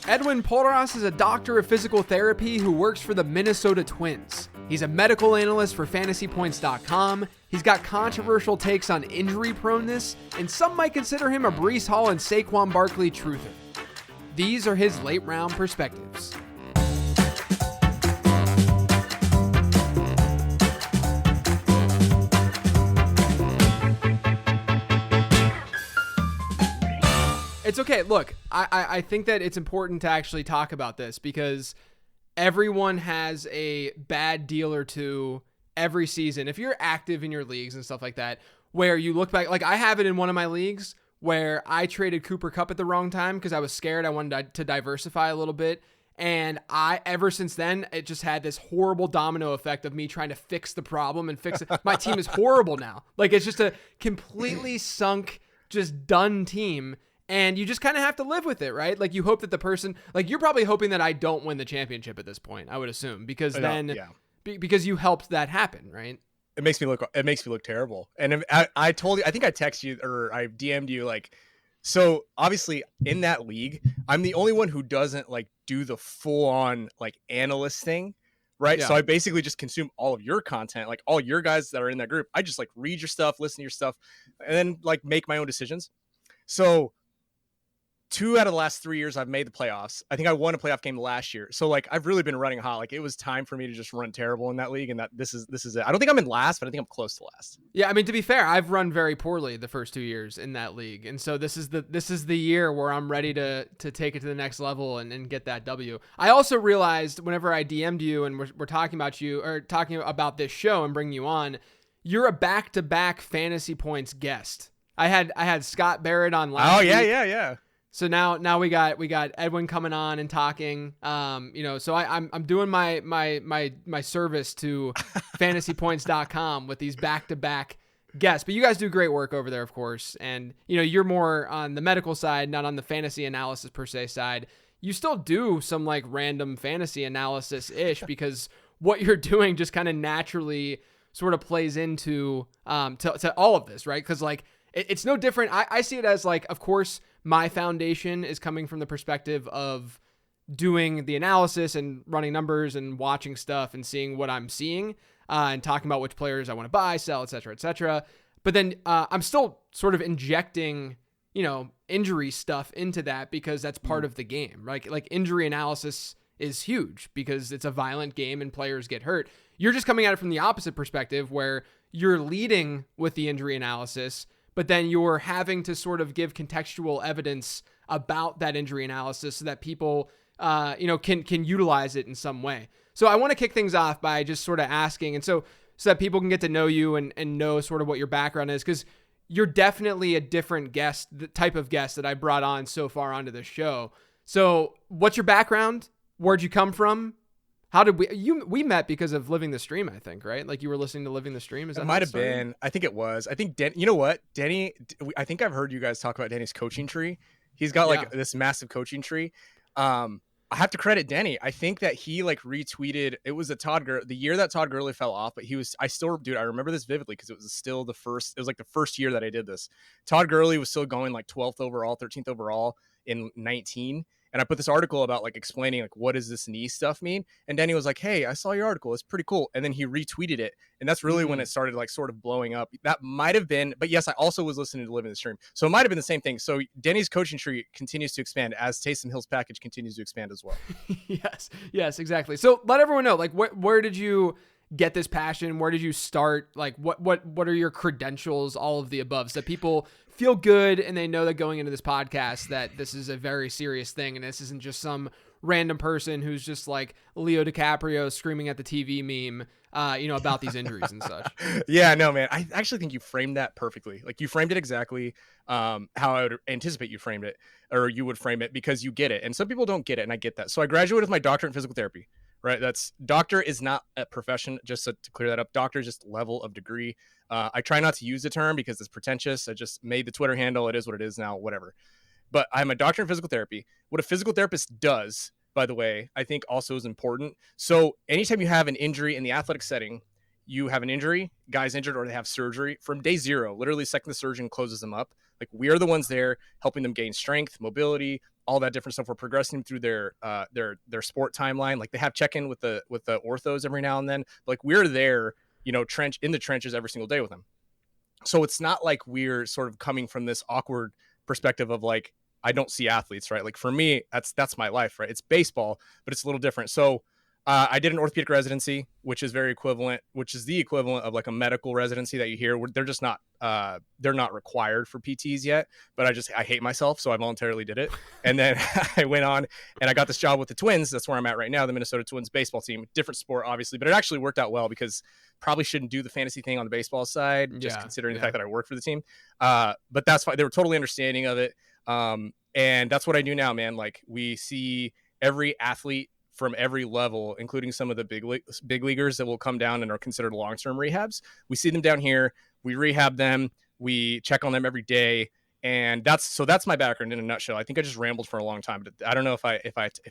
Edwin Porras is a doctor of physical therapy who works for the Minnesota Twins. He's a medical analyst for fantasypoints.com. He's got controversial takes on injury proneness, and some might consider him a Breece Hall and Saquon Barkley truther. These are his late round perspectives. It's okay. Look, I think that it's important to actually talk about this because everyone has a bad deal or two every season. If you're active in your leagues and stuff like that, where you look back, like I have it in one of my leagues where I traded Cooper Kupp at the wrong time because I was scared. I wanted to diversify a little bit. And ever since then, it just had this horrible domino effect of me trying to fix the problem and fix it. My team is horrible now. Like it's just a completely sunk, just done team. And you just kind of have to live with it, right? Like you hope that the person, like you're probably hoping that I don't win the championship at this point, I would assume, because because you helped that happen, right? It makes me look terrible. And I told you, I think I texted you or I DM'd you like, so obviously in that league, I'm the only one who doesn't like do the full on like analyst thing. Right. Yeah. So I basically just consume all of your content, like all your guys that are in that group. I just like read your stuff, listen to your stuff, and then like make my own decisions. So 2 out of the last 3 years I've made the playoffs. I think I won a playoff game last year. So like I've really been running hot. Like it was time for me to just run terrible in that league. And that this is it. I don't think I'm in last, but I think I'm close to last. Yeah, I mean, to be fair, I've run very poorly the first 2 years in that league. And so this is the year where I'm ready to take it to the next level and get that W. I also realized whenever I DM'd you and we're talking about you or talking about this show and bringing you on, you're a back-to-back Fantasy Points guest. I had Scott Barrett on last week. Yeah. So now we got Edwin coming on and talking. So I'm doing my service to fantasypoints.com with these back-to-back guests. But you guys do great work over there, of course. And you're more on the medical side, not on the fantasy analysis per se side. You still do some like random fantasy analysis-ish because what you're doing just kind of naturally sort of plays into to all of this, right? Because like it's no different. I see it as like, of course, my foundation is coming from the perspective of doing the analysis and running numbers and watching stuff and seeing what I'm seeing and talking about which players I want to buy, sell, et cetera, et cetera. But then I'm still sort of injecting, injury stuff into that because that's part of the game, right? Like injury analysis is huge because it's a violent game and players get hurt. You're just coming at it from the opposite perspective where you're leading with the injury analysis, but then you're having to sort of give contextual evidence about that injury analysis so that people, can utilize it in some way. So I want to kick things off by just sort of asking, and so that people can get to know you and know sort of what your background is, because you're definitely a different guest, the type of guest that I brought on so far onto this show. So what's your background? Where'd you come from? How did we met because of Living the Stream, I think, right? Like you were listening to Living the Stream. Is that it might have been? I think it was. I think you know what, Denny. I think I've heard you guys talk about Denny's coaching tree. He's got like this massive coaching tree. I have to credit Denny. I think that he like retweeted. It was the year that Todd Gurley fell off, but I remember this vividly because it was still the first. It was like the first year that I did this. Todd Gurley was still going like 12th overall, 13th overall in 19. And I put this article about like explaining like what does this knee stuff mean, and Danny was like, "Hey, I saw your article. It's pretty cool." And then he retweeted it, and that's really when it started like sort of blowing up. That might have been, but yes, I also was listening to Living the Stream, so it might have been the same thing. So Danny's coaching tree continues to expand as Taysom Hill's package continues to expand as well. Yes, exactly. So let everyone know, like, where did you get this passion? Where did you start? Like, what are your credentials? All of the above, so that people feel good and they know that going into this podcast that this is a very serious thing and this isn't just some random person who's just like Leo DiCaprio screaming at the TV meme, about these injuries and such. Yeah, no, man. I actually think you framed that perfectly. Like you framed it exactly how I would anticipate you framed it, or you would frame it, because you get it. And some people don't get it, and I get that. So I graduated with my doctorate in physical therapy, right? Doctor is not a profession, just to clear that up. Doctor is just level of degree. I try not to use the term because it's pretentious. I just made the Twitter handle. It is what it is now, whatever. But I'm a doctor in physical therapy. What a physical therapist does, by the way, I think also is important. So anytime you have an injury in the athletic setting, you have an injury, guy's injured, or they have surgery, from day zero, literally the second the surgeon closes them up, like we are the ones there helping them gain strength, mobility, all that different stuff. We're progressing them through their sport timeline. Like they have check-in with the orthos every now and then. Like we're there, in the trenches every single day with them. So it's not like we're sort of coming from this awkward perspective of like, I don't see athletes, right? Like for me, that's my life, right? It's baseball, but it's a little different. So I did an orthopedic residency, which is the equivalent of like a medical residency that you hear. They're just not, they're not required for PTs yet, but I hate myself. So I voluntarily did it. And then I went on and I got this job with the Twins. That's where I'm at right now. The Minnesota Twins baseball team, different sport, obviously, but it actually worked out well because probably shouldn't do the fantasy thing on the baseball side, just considering the fact that I work for the team. But that's fine. They were totally understanding of it. And that's what I do now, man. Like we see every athlete from every level, including some of the big leaguers that will come down and are considered long-term rehabs. We see them down here, we rehab them, we check on them every day. And that's my background in a nutshell. I think I just rambled for a long time, but I don't know if I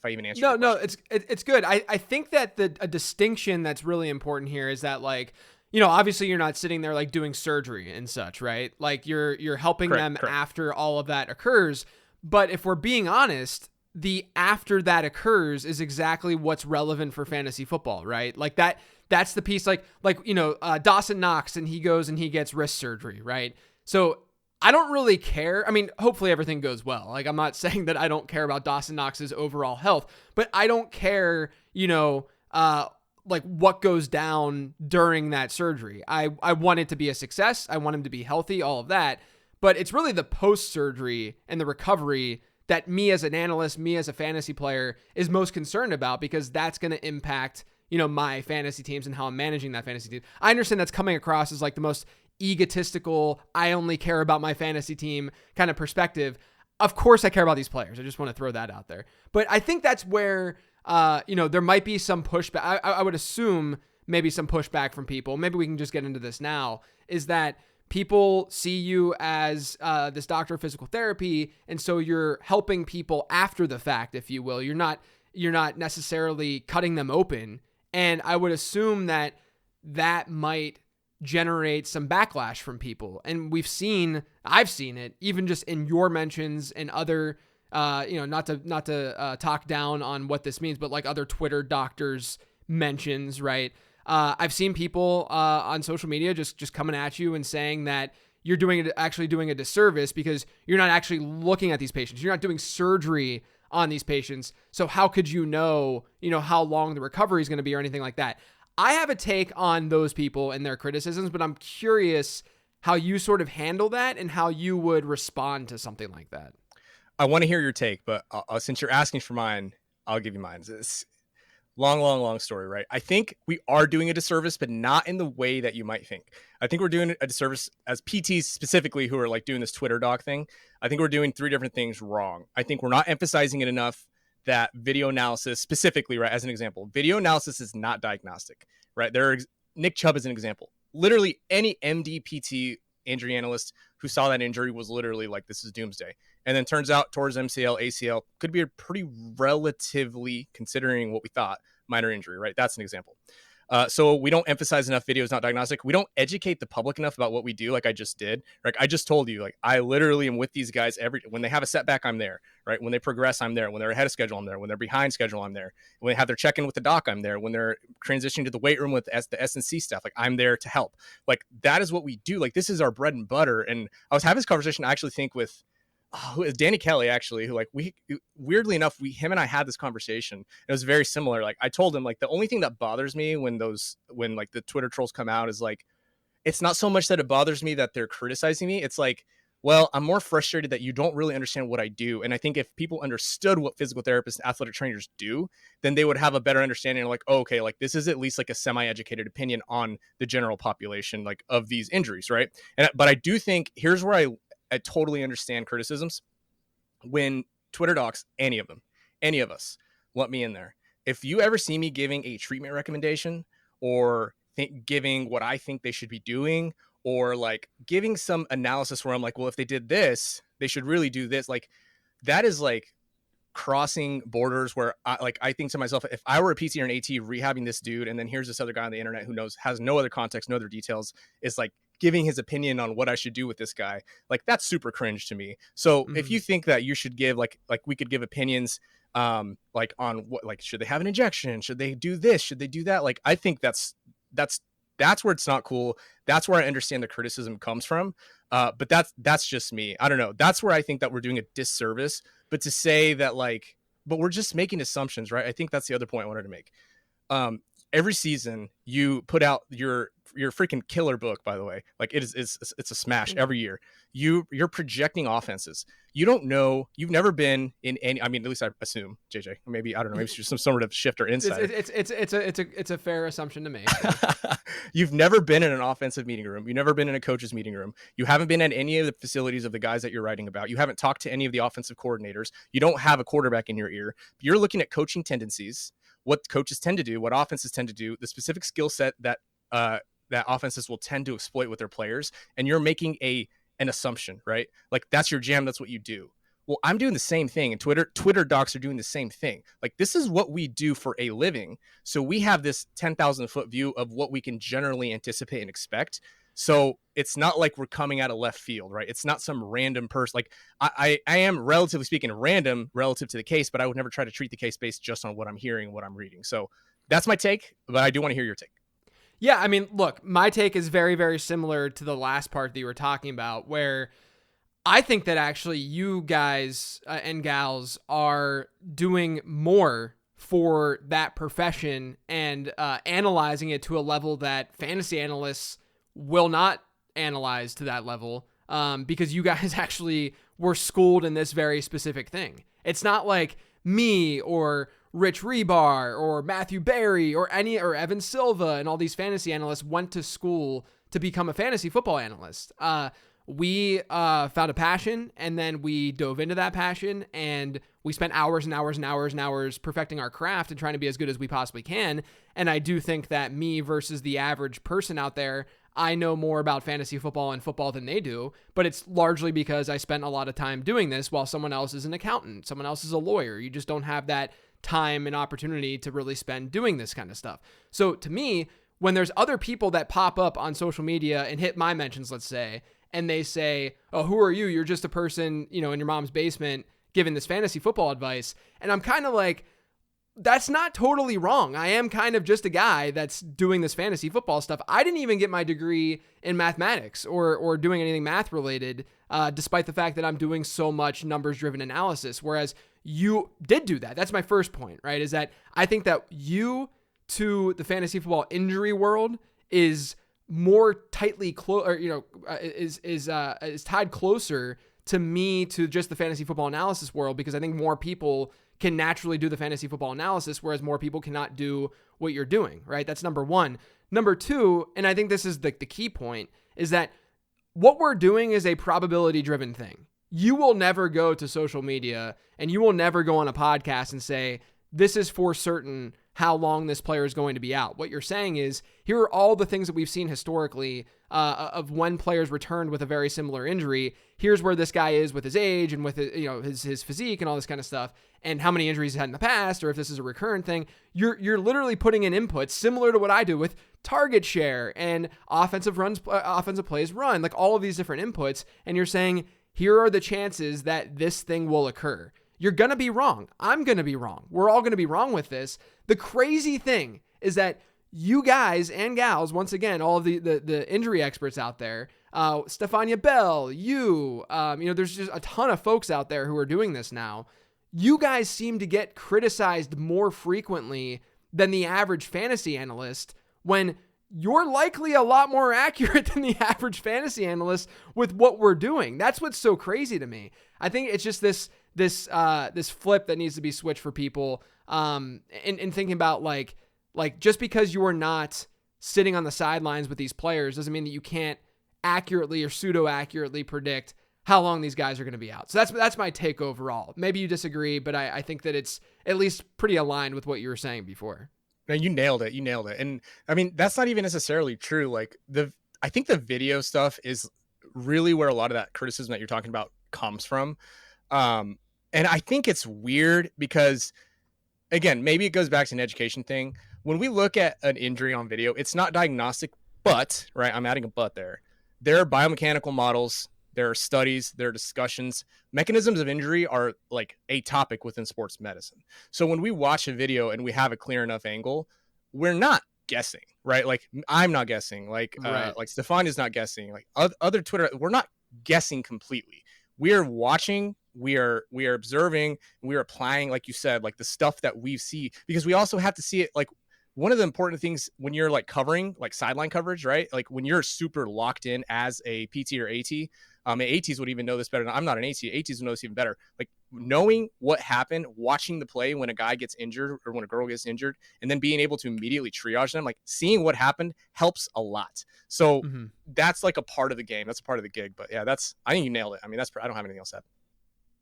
even answered. No, it's good. I think that a distinction that's really important here is that, like, obviously you're not sitting there like doing surgery and such, right? Like you're helping them after all of that occurs. But if we're being honest, the after that occurs is exactly what's relevant for fantasy football, right? Like that's the piece, like Dawson Knox, and he goes and he gets wrist surgery, right? So I don't really care. I mean, hopefully everything goes well. Like I'm not saying that I don't care about Dawson Knox's overall health, but I don't care, like what goes down during that surgery. I want it to be a success. I want him to be healthy, all of that. But it's really the post-surgery and the recovery that me as an analyst, me as a fantasy player is most concerned about, because that's going to impact, my fantasy teams and how I'm managing that fantasy team. I understand that's coming across as like the most egotistical, I only care about my fantasy team kind of perspective. Of course I care about these players. I just want to throw that out there. But I think that's where, there might be some pushback. I would assume maybe some pushback from people. Maybe we can just get into this now, is that people see you as this doctor of physical therapy, and so you're helping people after the fact, if you will. You're not necessarily cutting them open, and I would assume that might generate some backlash from people. And I've seen it even just in your mentions and other, not to talk down on what this means, but like other Twitter doctors mentions, right? I've seen people on social media just coming at you and saying that you're actually doing a disservice because you're not actually looking at these patients. You're not doing surgery on these patients. So how could you know how long the recovery is going to be or anything like that? I have a take on those people and their criticisms, but I'm curious how you sort of handle that and how you would respond to something like that. I want to hear your take, but since you're asking for mine, I'll give you mine. It's long story, right? I think we are doing a disservice, but not in the way that you might think. I think we're doing a disservice as PTs specifically who are like doing this Twitter doc thing. I think we're doing three different things wrong. I think we're not emphasizing it enough that video analysis specifically, right? As an example, video analysis is not diagnostic, right? Nick Chubb is an example. Literally any MD, PT, injury analyst who saw that injury was literally like, this is doomsday. And then turns out towards MCL, ACL could be a pretty relatively, considering what we thought, minor injury, right? That's an example. So we don't emphasize enough video is not diagnostic. We don't educate the public enough about what we do, like I just did. Like I just told you, like I literally am with these guys when they have a setback, I'm there, right? When they progress, I'm there. When they're ahead of schedule, I'm there. When they're behind schedule, I'm there. When they have their check-in with the doc, I'm there. When they're transitioning to the weight room with the S&C stuff, like I'm there to help. Like that is what we do. Like this is our bread and butter. And I was having this conversation, I actually think with Danny Kelly, actually, who like weirdly enough, him and I had this conversation. It was very similar. Like I told him, like the only thing that bothers me when like the Twitter trolls come out is like, it's not so much that it bothers me that they're criticizing me. It's like, well, I'm more frustrated that you don't really understand what I do. And I think if people understood what physical therapists and athletic trainers do, then they would have a better understanding of like, oh, okay, like this is at least like a semi-educated opinion on the general population, like of these injuries. Right. But I do think here's where I totally understand criticisms when Twitter docs, any of us, let me in there. If you ever see me giving a treatment recommendation or giving what I think they should be doing, or like giving some analysis where I'm like, well, if they did this, they should really do this. Like that is like crossing borders where I think to myself, if I were a PT or an AT rehabbing this dude, and then here's this other guy on the internet who has no other context, no other details, is like giving his opinion on what I should do with this guy. Like, that's super cringe to me. So if you think that you should give, like we could give opinions, like on what, like, should they have an injection? Should they do this? Should they do that? Like, I think that's where it's not cool. That's where I understand the criticism comes from. But that's just me. I don't know. That's where I think that we're doing a disservice. But to say that, like, but we're just making assumptions, right? I think that's the other point I wanted to make. Every season you put out your freaking killer book, by the way. Like, it's a smash every year. You're projecting offenses. You don't know. You've never been in any. I mean, at least I assume, JJ. Maybe, I don't know. Maybe it's some sort of shift or insight. It's a fair assumption to make. You've never been in an offensive meeting room. You've never been in a coach's meeting room. You haven't been at any of the facilities of the guys that you're writing about. You haven't talked to any of the offensive coordinators. You don't have a quarterback in your ear. You're looking at coaching tendencies, what coaches tend to do, what offenses tend to do, the specific skill set that that offenses will tend to exploit with their players, and you're making an assumption, right? Like, that's your jam. That's what you do. Well, I'm doing the same thing, and Twitter docs are doing the same thing. Like, this is what we do for a living. So we have this 10,000 foot view of what we can generally anticipate and expect. So it's not like we're coming out of left field, right? It's not some random person. Like, I am, relatively speaking, random relative to the case, but I would never try to treat the case based just on what I'm hearing and what I'm reading. So that's my take, but I do want to hear your take. Yeah, I mean, look, my take is very, very similar to the last part that you were talking about, where I think that actually you guys and gals are doing more for that profession and analyzing it to a level that fantasy analysts will not analyze to that level, because you guys actually were schooled in this very specific thing. It's not like me or Rich Rebar or Matthew Berry or Evan Silva and all these fantasy analysts went to school to become a fantasy football analyst. We found a passion, and then we dove into that passion, and we spent hours and hours and hours and hours perfecting our craft and trying to be as good as we possibly can. And I do think that me versus the average person out there, I know more about fantasy football and football than they do, but it's largely because I spent a lot of time doing this while someone else is an accountant, someone else is a lawyer. You just don't have that time and opportunity to really spend doing this kind of stuff. So to me, when there's other people that pop up on social media and hit my mentions, let's say, and they say, oh, who are you? You're just a person, in your mom's basement giving this fantasy football advice. And I'm kind of like, that's not totally wrong. I am kind of just a guy that's doing this fantasy football stuff. I didn't even get my degree in mathematics or doing anything math related, despite the fact that I'm doing so much numbers driven analysis. Whereas you did do that. That's my first point, right? Is that I think that you to the fantasy football injury world is more tightly is tied closer to me to just the fantasy football analysis world, because I think more people can naturally do the fantasy football analysis, whereas more people cannot do what you're doing, right? That's number one. Number two, and I think this is the key point, is that what we're doing is a probability driven thing. You will never go to social media and you will never go on a podcast and say, this is for certain how long this player is going to be out. What you're saying is, here are all the things that we've seen historically of when players returned with a very similar injury. Here's where this guy is with his age and with his physique and all this kind of stuff, and how many injuries he's had in the past, or if this is a recurrent thing. You're literally putting in inputs similar to what I do with target share and offensive plays run, like all of these different inputs, and you're saying, here are the chances that this thing will occur. You're going to be wrong. I'm going to be wrong. We're all going to be wrong with this. The crazy thing is that you guys and gals, once again, all of the injury experts out there, Stefania Bell, there's just a ton of folks out there who are doing this now. You guys seem to get criticized more frequently than the average fantasy analyst, when you're likely a lot more accurate than the average fantasy analyst with what we're doing. That's what's so crazy to me. I think it's just this flip that needs to be switched for people. In thinking about like just because you are not sitting on the sidelines with these players doesn't mean that you can't accurately or pseudo accurately predict how long these guys are going to be out. So that's my take overall. Maybe you disagree, but I think that it's at least pretty aligned with what you were saying before. No, you nailed it. And I mean, that's not even necessarily true. Like I think the video stuff is really where a lot of that criticism that you're talking about comes from. And I think it's weird because, again, maybe it goes back to an education thing. When we look at an injury on video, it's not diagnostic, but, right, I'm adding a but there. There are biomechanical models, there are studies, there are discussions. Mechanisms of injury are like a topic within sports medicine. So when we watch a video and we have a clear enough angle, we're not guessing, right? Like I'm not guessing, like Right. like Stefan is not guessing, like other Twitter, we're not guessing completely. We are watching, we are observing, we are applying, like you said, like the stuff that we see, because we also have to see it. Like one of the important things when you're like covering like sideline coverage, right? Like when you're super locked in as a PT or AT, ATs would even know this better. I'm not an AT. ATs would know this even better. Like knowing what happened, watching the play when a guy gets injured or when a girl gets injured, and then being able to immediately triage them, like seeing what happened helps a lot. So that's like a part of the game. That's a part of the gig. But yeah, I think you nailed it. I mean, I don't have anything else to add.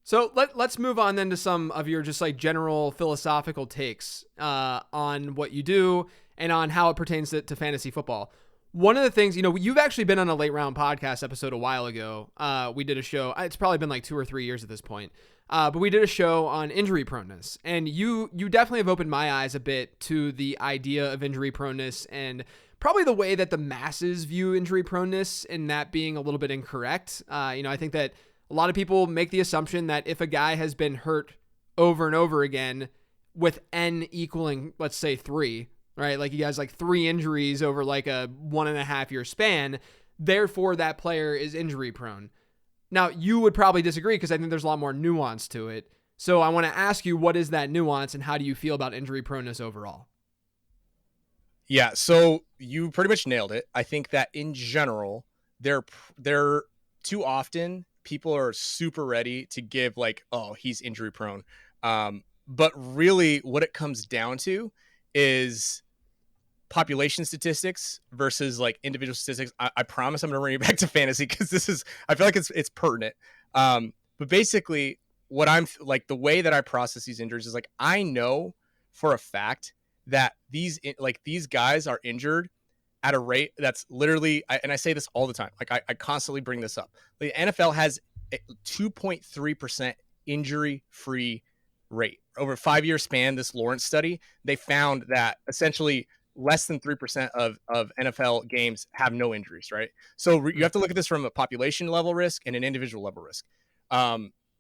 So let's move on then to some of your just like general philosophical takes on what you do and on how it pertains to fantasy football. One of the things, you've actually been on a late round podcast episode a while ago. We did a show. It's probably been like 2 or 3 years at this point. But we did a show on injury proneness, and you definitely have opened my eyes a bit to the idea of injury proneness and probably the way that the masses view injury proneness, and that being a little bit incorrect. I think that a lot of people make the assumption that if a guy has been hurt over and over again with N equaling, let's say 3, right? Like he has like 3 injuries over like a 1.5 year span, therefore that player is injury prone. Now you would probably disagree because I think there's a lot more nuance to it. So I want to ask you, what is that nuance and how do you feel about injury proneness overall? Yeah, so you pretty much nailed it. I think that in general, they're too often people are super ready to give like, oh, he's injury prone. But really what it comes down to is population statistics versus like individual statistics. I promise I'm going to bring you back to fantasy because I feel like it's pertinent. But basically what I'm like, the way that I process these injuries is like, I know for a fact that these guys are injured at a rate that's literally, and I say this all the time, like I constantly bring this up. The NFL has a 2.3% injury-free rate. Over a 5-year span, this Lawrence study, they found that essentially less than 3% of NFL games have no injuries, right? So you have to look at this from a population level risk and an individual level risk.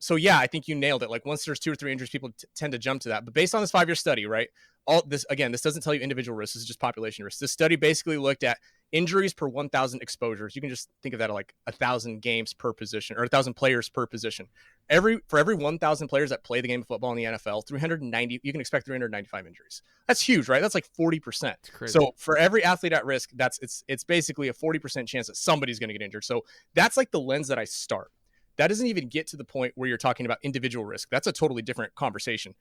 So yeah, I think you nailed it. Like once there's 2 or 3 injuries, people tend to jump to that. But based on this 5-year study, right? All this, again, this doesn't tell you individual risk. This is just population risk. This study basically looked at injuries per 1,000 exposures. You can just think of that like 1,000 games per position or 1,000 players per position. For every 1,000 players that play the game of football in the NFL, 390, you can expect 395 injuries. That's huge, right? That's like 40%. So for every athlete at risk, it's basically a 40% chance that somebody's going to get injured. So that's like the lens that I start. That doesn't even get to the point where you're talking about individual risk. That's a totally different conversation.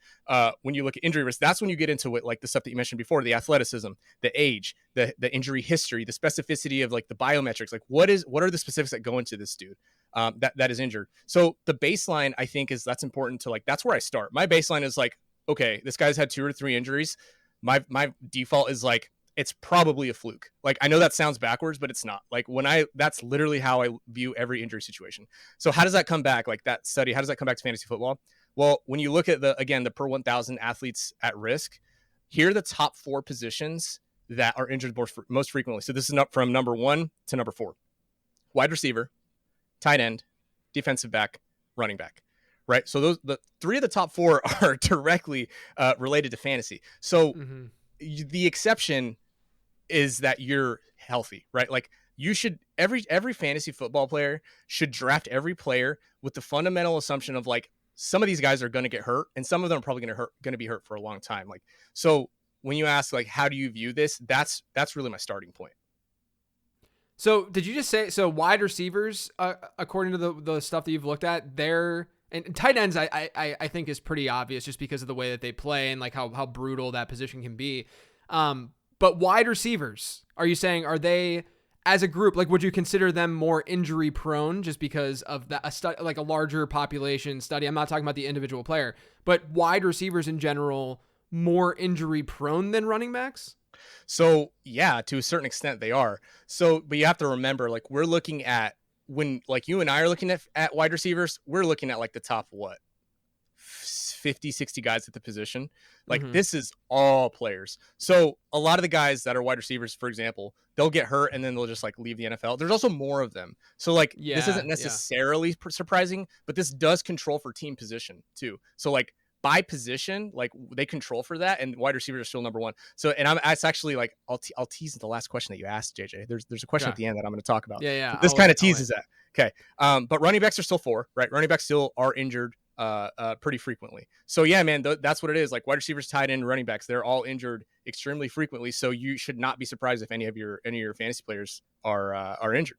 When you look at injury risk, that's when you get into it, like the stuff that you mentioned before, the athleticism, the age, the injury history, the specificity of like the biometrics. Like what are the specifics that go into this dude that is injured? So the baseline, I think, that's important to like, that's where I start. My baseline is like, okay, this guy's had 2 or 3 injuries. My default is like, it's probably a fluke. Like, I know that sounds backwards, but it's not. Like that's literally how I view every injury situation. So how does that come back? Like that study, how does that come back to fantasy football? Well, when you look at the per 1,000 athletes at risk, here are the top 4 positions that are injured most frequently. So this is up from number 1 to number 4: wide receiver, tight end, defensive back, running back. Right. So the 3 of the top 4 are directly related to fantasy. So the exception is that you're healthy, right? Like you should, every fantasy football player should draft every player with the fundamental assumption of like, some of these guys are going to get hurt and some of them are probably going to be hurt for a long time. Like, so when you ask like, how do you view this? That's really my starting point. So did you just say, so wide receivers, according to the stuff that you've looked at, and tight ends, I think is pretty obvious just because of the way that they play and like how brutal that position can be. But wide receivers, are you saying, are they as a group, like, would you consider them more injury prone just because of that, like a larger population study? I'm not talking about the individual player, but wide receivers in general, more injury prone than running backs? So yeah, to a certain extent they are. So, but you have to remember, like we're looking at, when like you and I are looking at wide receivers, we're looking at like the top, what, 50, 60 guys at the position. Like Mm-hmm. this is all players. So a lot of the guys that are wide receivers, for example, they'll get hurt and then they'll just like leave the NFL. There's also more of them. So like this Yeah, isn't yeah. necessarily surprising, but this does control for team position too. So like by position, like they control for that, and wide receivers are still number one. So, and it's actually like I'll tease the last question that you asked, JJ. There's a question Okay. at the end that I'm going to talk about. Yeah, yeah. But this kind of teases that. Okay, but running backs are still 4, right? Running backs still are injured pretty frequently. So yeah, man, that's what it is. Like wide receivers, tight end, running backs, they're all injured extremely frequently. So you should not be surprised if any of your fantasy players are injured.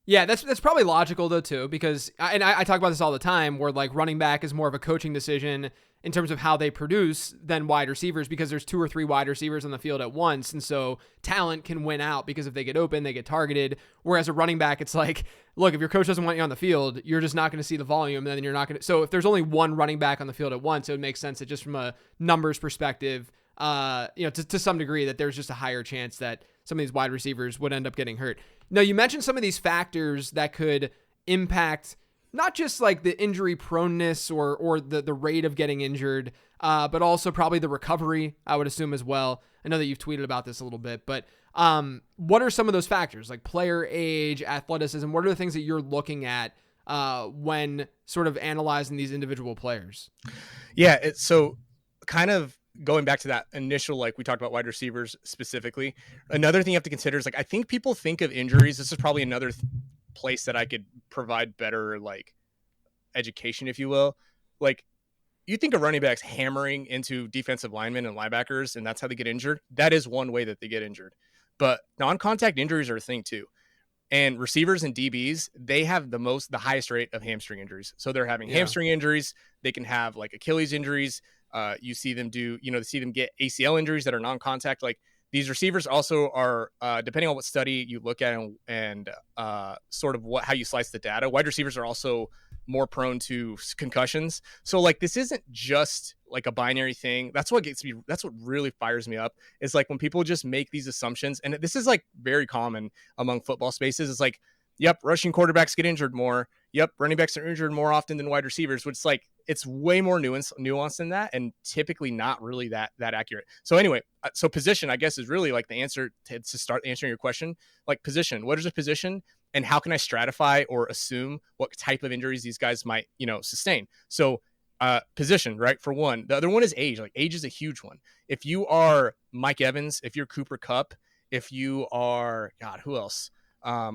Yeah, that's probably logical though too, because I talk about this all the time, where like running back is more of a coaching decision in terms of how they produce than wide receivers, because there's 2 or 3 wide receivers on the field at once, and so talent can win out because if they get open, they get targeted. Whereas a running back, it's like, look, if your coach doesn't want you on the field, you're just not going to see the volume, and then you're not going to. So if there's only one running back on the field at once, it would make sense that just from a numbers perspective, to some degree, that there's just a higher chance that some of these wide receivers would end up getting hurt. Now, you mentioned some of these factors that could impact not just like the injury proneness or the rate of getting injured, but also probably the recovery, I would assume as well. I know that you've tweeted about this a little bit, but what are some of those factors, like player age, athleticism? What are the things that you're looking at when sort of analyzing these individual players? Yeah, so kind of going back to that initial, like we talked about wide receivers specifically, another thing you have to consider is like, I think people think of injuries. This is probably another place that I could provide better like education, if you will. Like you think of running backs hammering into defensive linemen and linebackers, and that's how they get injured. That is one way that they get injured, but non-contact injuries are a thing too. And receivers and DBs, they have the highest rate of hamstring injuries. So they're having hamstring injuries. They can have like Achilles injuries. You see them get ACL injuries that are non-contact. Like these receivers also are, depending on what study you look at and sort of how you slice the data, wide receivers are also more prone to concussions. So like, this isn't just like a binary thing. That's what really fires me up is like when people just make these assumptions. And this is like very common among football spaces. It's like, yep, rushing quarterbacks get injured more. Yep, running backs are injured more often than wide receivers, which is like, it's way more nuanced than that, and typically not really that accurate. So anyway, so position, I guess, is really like the answer to start answering your question. Like position, what is a position, and how can I stratify or assume what type of injuries these guys might, sustain? So position, right? For one, the other one is age. Like age is a huge one. If you are Mike Evans, if you're Cooper Kupp, if you are, God, who else?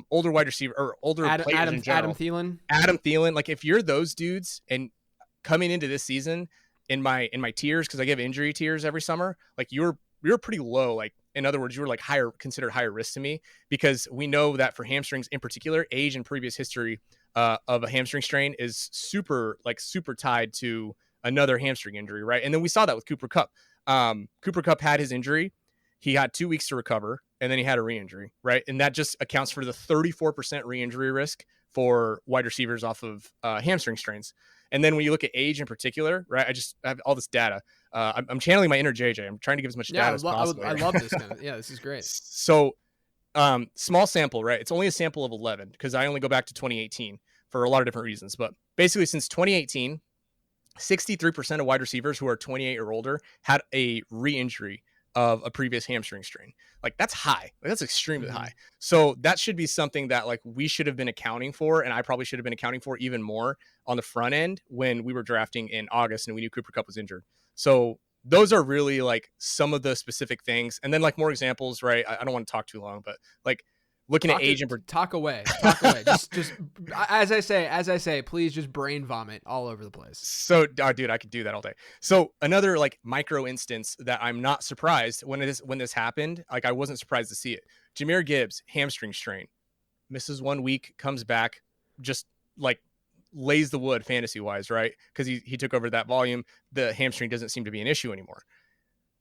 Older wide receiver or older players in general. Adam Thielen. Like if you're those dudes and coming into this season in my tiers, because I give injury tiers every summer, like you're pretty low. Like in other words, you were like considered higher risk to me, because we know that for hamstrings in particular, age and previous history of a hamstring strain is super tied to another hamstring injury, right? And then we saw that with Cooper Kupp. Cooper Kupp had his injury. He had 2 weeks to recover, and then he had a re-injury, right? And that just accounts for the 34% re-injury risk for wide receivers off of hamstring strains. And then when you look at age in particular, right? I have all this data. I'm channeling my inner JJ. I'm trying to give as much data as possible. I love this. Yeah, this is great. So small sample, right? It's only a sample of 11 because I only go back to 2018 for a lot of different reasons. But basically since 2018, 63% of wide receivers who are 28 or older had a re-injury of a previous hamstring strain. Like that's high. Like that's extremely high. So that should be something that like we should have been accounting for. And I probably should have been accounting for even more on the front end when we were drafting in August and we knew Cooper Kupp was injured. So those are really like some of the specific things. And then like more examples, right? I don't want to talk too long, but like looking at age and talk away. just as I say, please just brain vomit all over the place. So, dude, I could do that all day. So another like micro instance that I'm not surprised when this happened, like I wasn't surprised to see it. Jahmyr Gibbs, hamstring strain, misses 1 week, comes back, just like lays the wood fantasy wise, right? Because he took over that volume. The hamstring doesn't seem to be an issue anymore.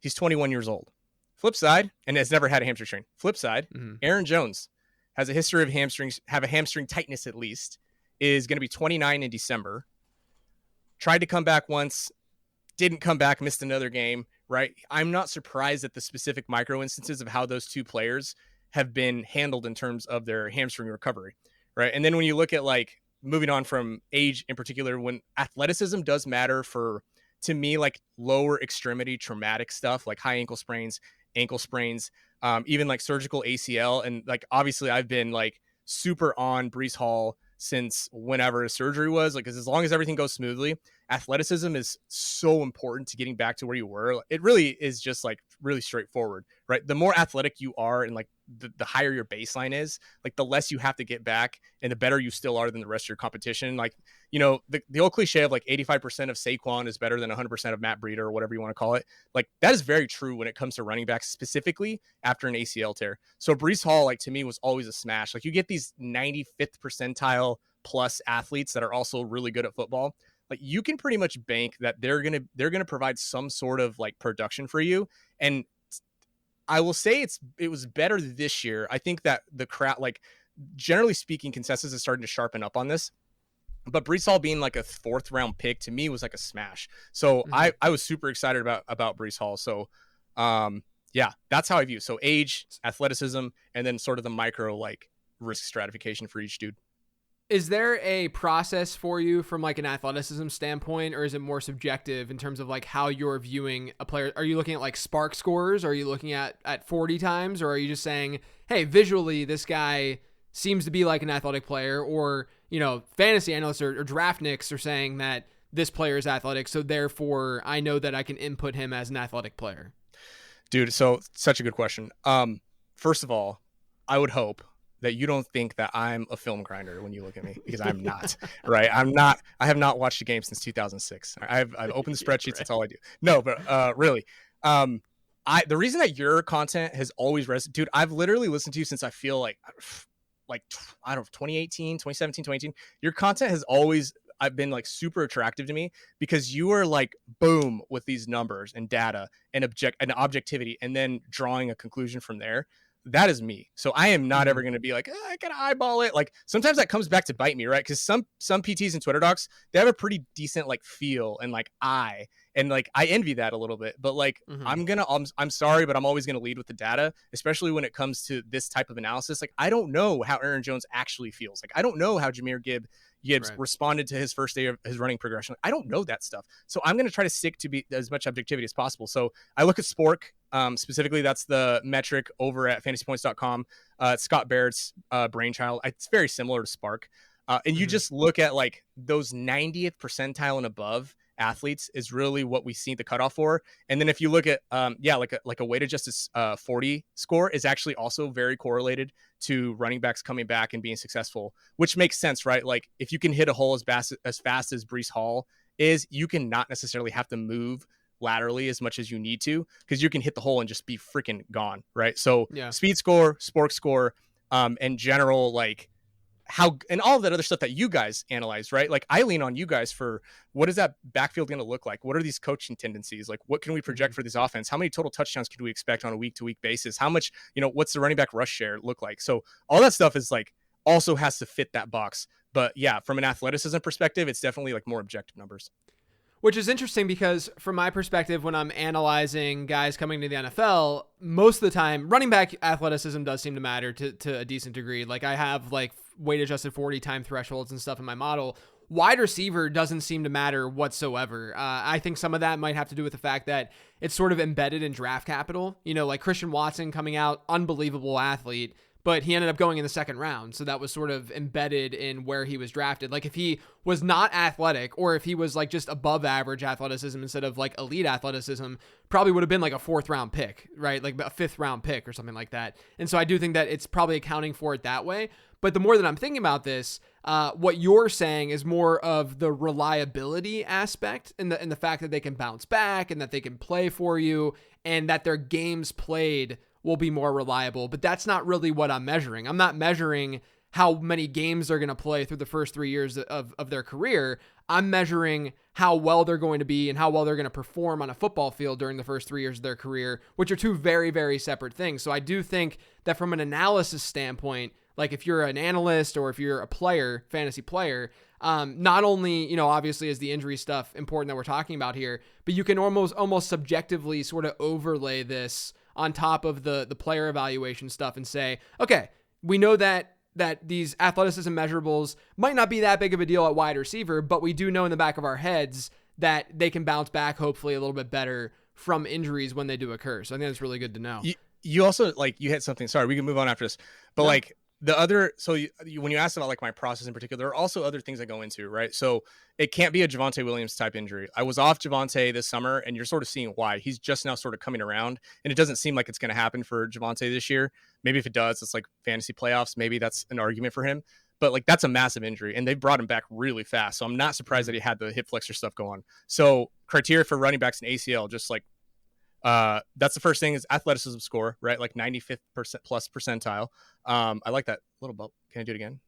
He's 21 years old. Flip side, and has never had a hamstring strain. Flip side, Aaron Jones has a history of have a hamstring tightness at least, is going to be 29 in December. Tried to come back once, didn't come back, missed another game, right? I'm not surprised at the specific micro instances of how those two players have been handled in terms of their hamstring recovery, right? And then when you look at like moving on from age in particular, when athleticism does matter for to me, like lower extremity traumatic stuff, like high ankle sprains, even like surgical ACL. And like, obviously I've been like super on Breece Hall since whenever his surgery was, like, 'cause as long as everything goes smoothly, athleticism is so important to getting back to where you were. It really is just like really straightforward, right? The more athletic you are and like the higher your baseline is, like the less you have to get back and the better you still are than the rest of your competition. Like, you know, the old cliche of like 85% of Saquon is better than 100% of Matt Breida or whatever you want to call it. Like that is very true when it comes to running backs, specifically after an ACL tear. So Breece Hall, like to me, was always a smash. Like you get these 95th percentile plus athletes that are also really good at football. Like you can pretty much bank that they're gonna provide some sort of like production for you. And I will say it was better this year. I think that the crowd, like generally speaking, consensus is starting to sharpen up on this. But Breece Hall being like a 4th round pick to me was like a smash. So I was super excited about Breece Hall. So yeah, that's how I view. So age, athleticism, and then sort of the micro like risk stratification for each dude. Is there a process for you from like an athleticism standpoint, or is it more subjective in terms of like how you're viewing a player? Are you looking at like spark scores? Are you looking at 40 times? Or are you just saying, hey, visually this guy seems to be like an athletic player? Or, you know, fantasy analysts or draftniks are saying that this player is athletic, so therefore I know that I can input him as an athletic player. Dude, so such a good question. First of all, I would hope that you don't think that I'm a film grinder when you look at me, because I'm not, right? I have not watched a game since 2006. I've opened the spreadsheets. Right. That's all I do. No, but really, the reason that your content has always resonated, dude, I've literally listened to you since I feel like I don't know, 2018, 2017, 2018. Your content has always, I've been like super attractive to me because you are like boom with these numbers and data and objectivity, and then drawing a conclusion from there. That is me. So I am not ever going to be like, I gotta eyeball it. Like sometimes that comes back to bite me, right? Because some PTs and Twitter docs, they have a pretty decent like feel and like eye, and like I envy that a little bit. But like I'm sorry, but I'm always gonna lead with the data, especially when it comes to this type of analysis. Like I don't know how Aaron Jones actually feels. Like I don't know how Jahmyr Gibbs right. responded to his first day of his running progression. I don't know that stuff. So I'm going to try to stick to be as much objectivity as possible. So I look at Spork, specifically. That's the metric over at fantasypoints.com. Scott Barrett's brainchild. It's very similar to Spark. And you just look at like those 90th percentile and above athletes is really what we see the cutoff for. And then if you look at like a weighted justice 40 score is actually also very correlated to running backs coming back and being successful, which makes sense, right? Like if you can hit a hole as fast as Breece Hall is, you can not necessarily have to move laterally as much as you need to, because you can hit the hole and just be freaking gone, right? So speed score, Spork score, and general like how, and all of that other stuff that you guys analyze, right? Like I lean on you guys for what is that backfield going to look like? What are these coaching tendencies? Like what can we project for this offense? How many total touchdowns can we expect on a week to week basis? How much, what's the running back rush share look like? So all that stuff is like also has to fit that box. But yeah, from an athleticism perspective, it's definitely like more objective numbers. Which is interesting because from my perspective, when I'm analyzing guys coming to the NFL, most of the time, running back athleticism does seem to matter to a decent degree. Like I have like weight adjusted 40 time thresholds and stuff in my model. Wide receiver doesn't seem to matter whatsoever. I think some of that might have to do with the fact that it's sort of embedded in draft capital. Like Christian Watson coming out, unbelievable athlete, but he ended up going in the 2nd round. So that was sort of embedded in where he was drafted. Like if he was not athletic, or if he was like just above average athleticism instead of like elite athleticism, probably would have been like a 4th round pick, right? Like a 5th round pick or something like that. And so I do think that it's probably accounting for it that way. But the more that I'm thinking about this, what you're saying is more of the reliability aspect, and the fact that they can bounce back and that they can play for you and that their games played will be more reliable. But that's not really what I'm measuring. I'm not measuring how many games they're going to play through the first 3 years of their career. I'm measuring how well they're going to be and how well they're going to perform on a football field during the first 3 years of their career, which are two very, very separate things. So I do think that from an analysis standpoint, like if you're an analyst or if you're a player, fantasy player, not only, obviously is the injury stuff important that we're talking about here, but you can almost subjectively sort of overlay this on top of the player evaluation stuff and say, okay, we know that these athleticism measurables might not be that big of a deal at wide receiver, but we do know in the back of our heads that they can bounce back hopefully a little bit better from injuries when they do occur. So I think that's really good to know. You also like you hit something. Sorry, we can move on after this. But like the other, so when you asked about like my process in particular, there are also other things that go into, right? So it can't be a Javonte Williams type injury. I was off Javonte this summer, and you're sort of seeing why. He's just now sort of coming around, and it doesn't seem like it's going to happen for Javonte this year. Maybe if it does, it's like fantasy playoffs. Maybe that's an argument for him. But like that's a massive injury, and they brought him back really fast. So I'm not surprised that he had the hip flexor stuff go on. So criteria for running backs in ACL, just like that's the first thing is athleticism score, right? Like 95th plus percentile. I like that little bump. Can I do it again?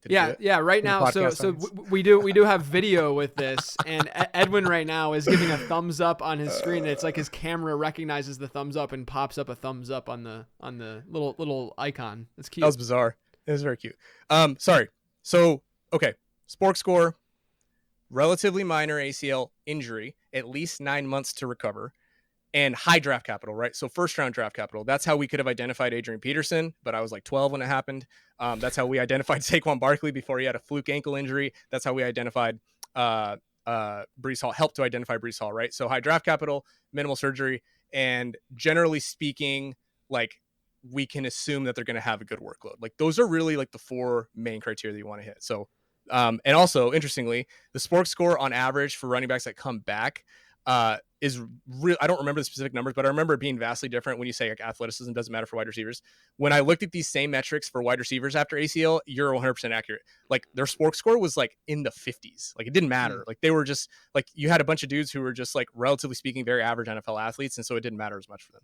Yeah. Right now, so we do have video with this, and Edwin right now is giving a thumbs up on his screen. It's like his camera recognizes the thumbs up and pops up a thumbs up on the little icon. It's cute. That was bizarre. It was very cute. Sorry. So okay, Spork score, relatively minor ACL injury, at least 9 months to recover. And high draft capital, right? So first round draft capital. That's how we could have identified Adrian Peterson, but I was like 12 when it happened. That's how we identified Saquon Barkley before he had a fluke ankle injury. That's how we identified Breece Hall, helped to identify Breece Hall, right? So high draft capital, minimal surgery, and generally speaking, like we can assume that they're going to have a good workload. Like those are really like the four main criteria that you want to hit. So, and also interestingly, the Spork score on average for running backs that come back is real. I don't remember the specific numbers, but I remember it being vastly different when you say like athleticism doesn't matter for wide receivers. When I looked at these same metrics for wide receivers after ACL, you're 100% accurate. Like their Spork score was like in the 50s. Like it didn't matter. Like they were just like, you had a bunch of dudes who were just like, relatively speaking, very average NFL athletes. And so it didn't matter as much for them.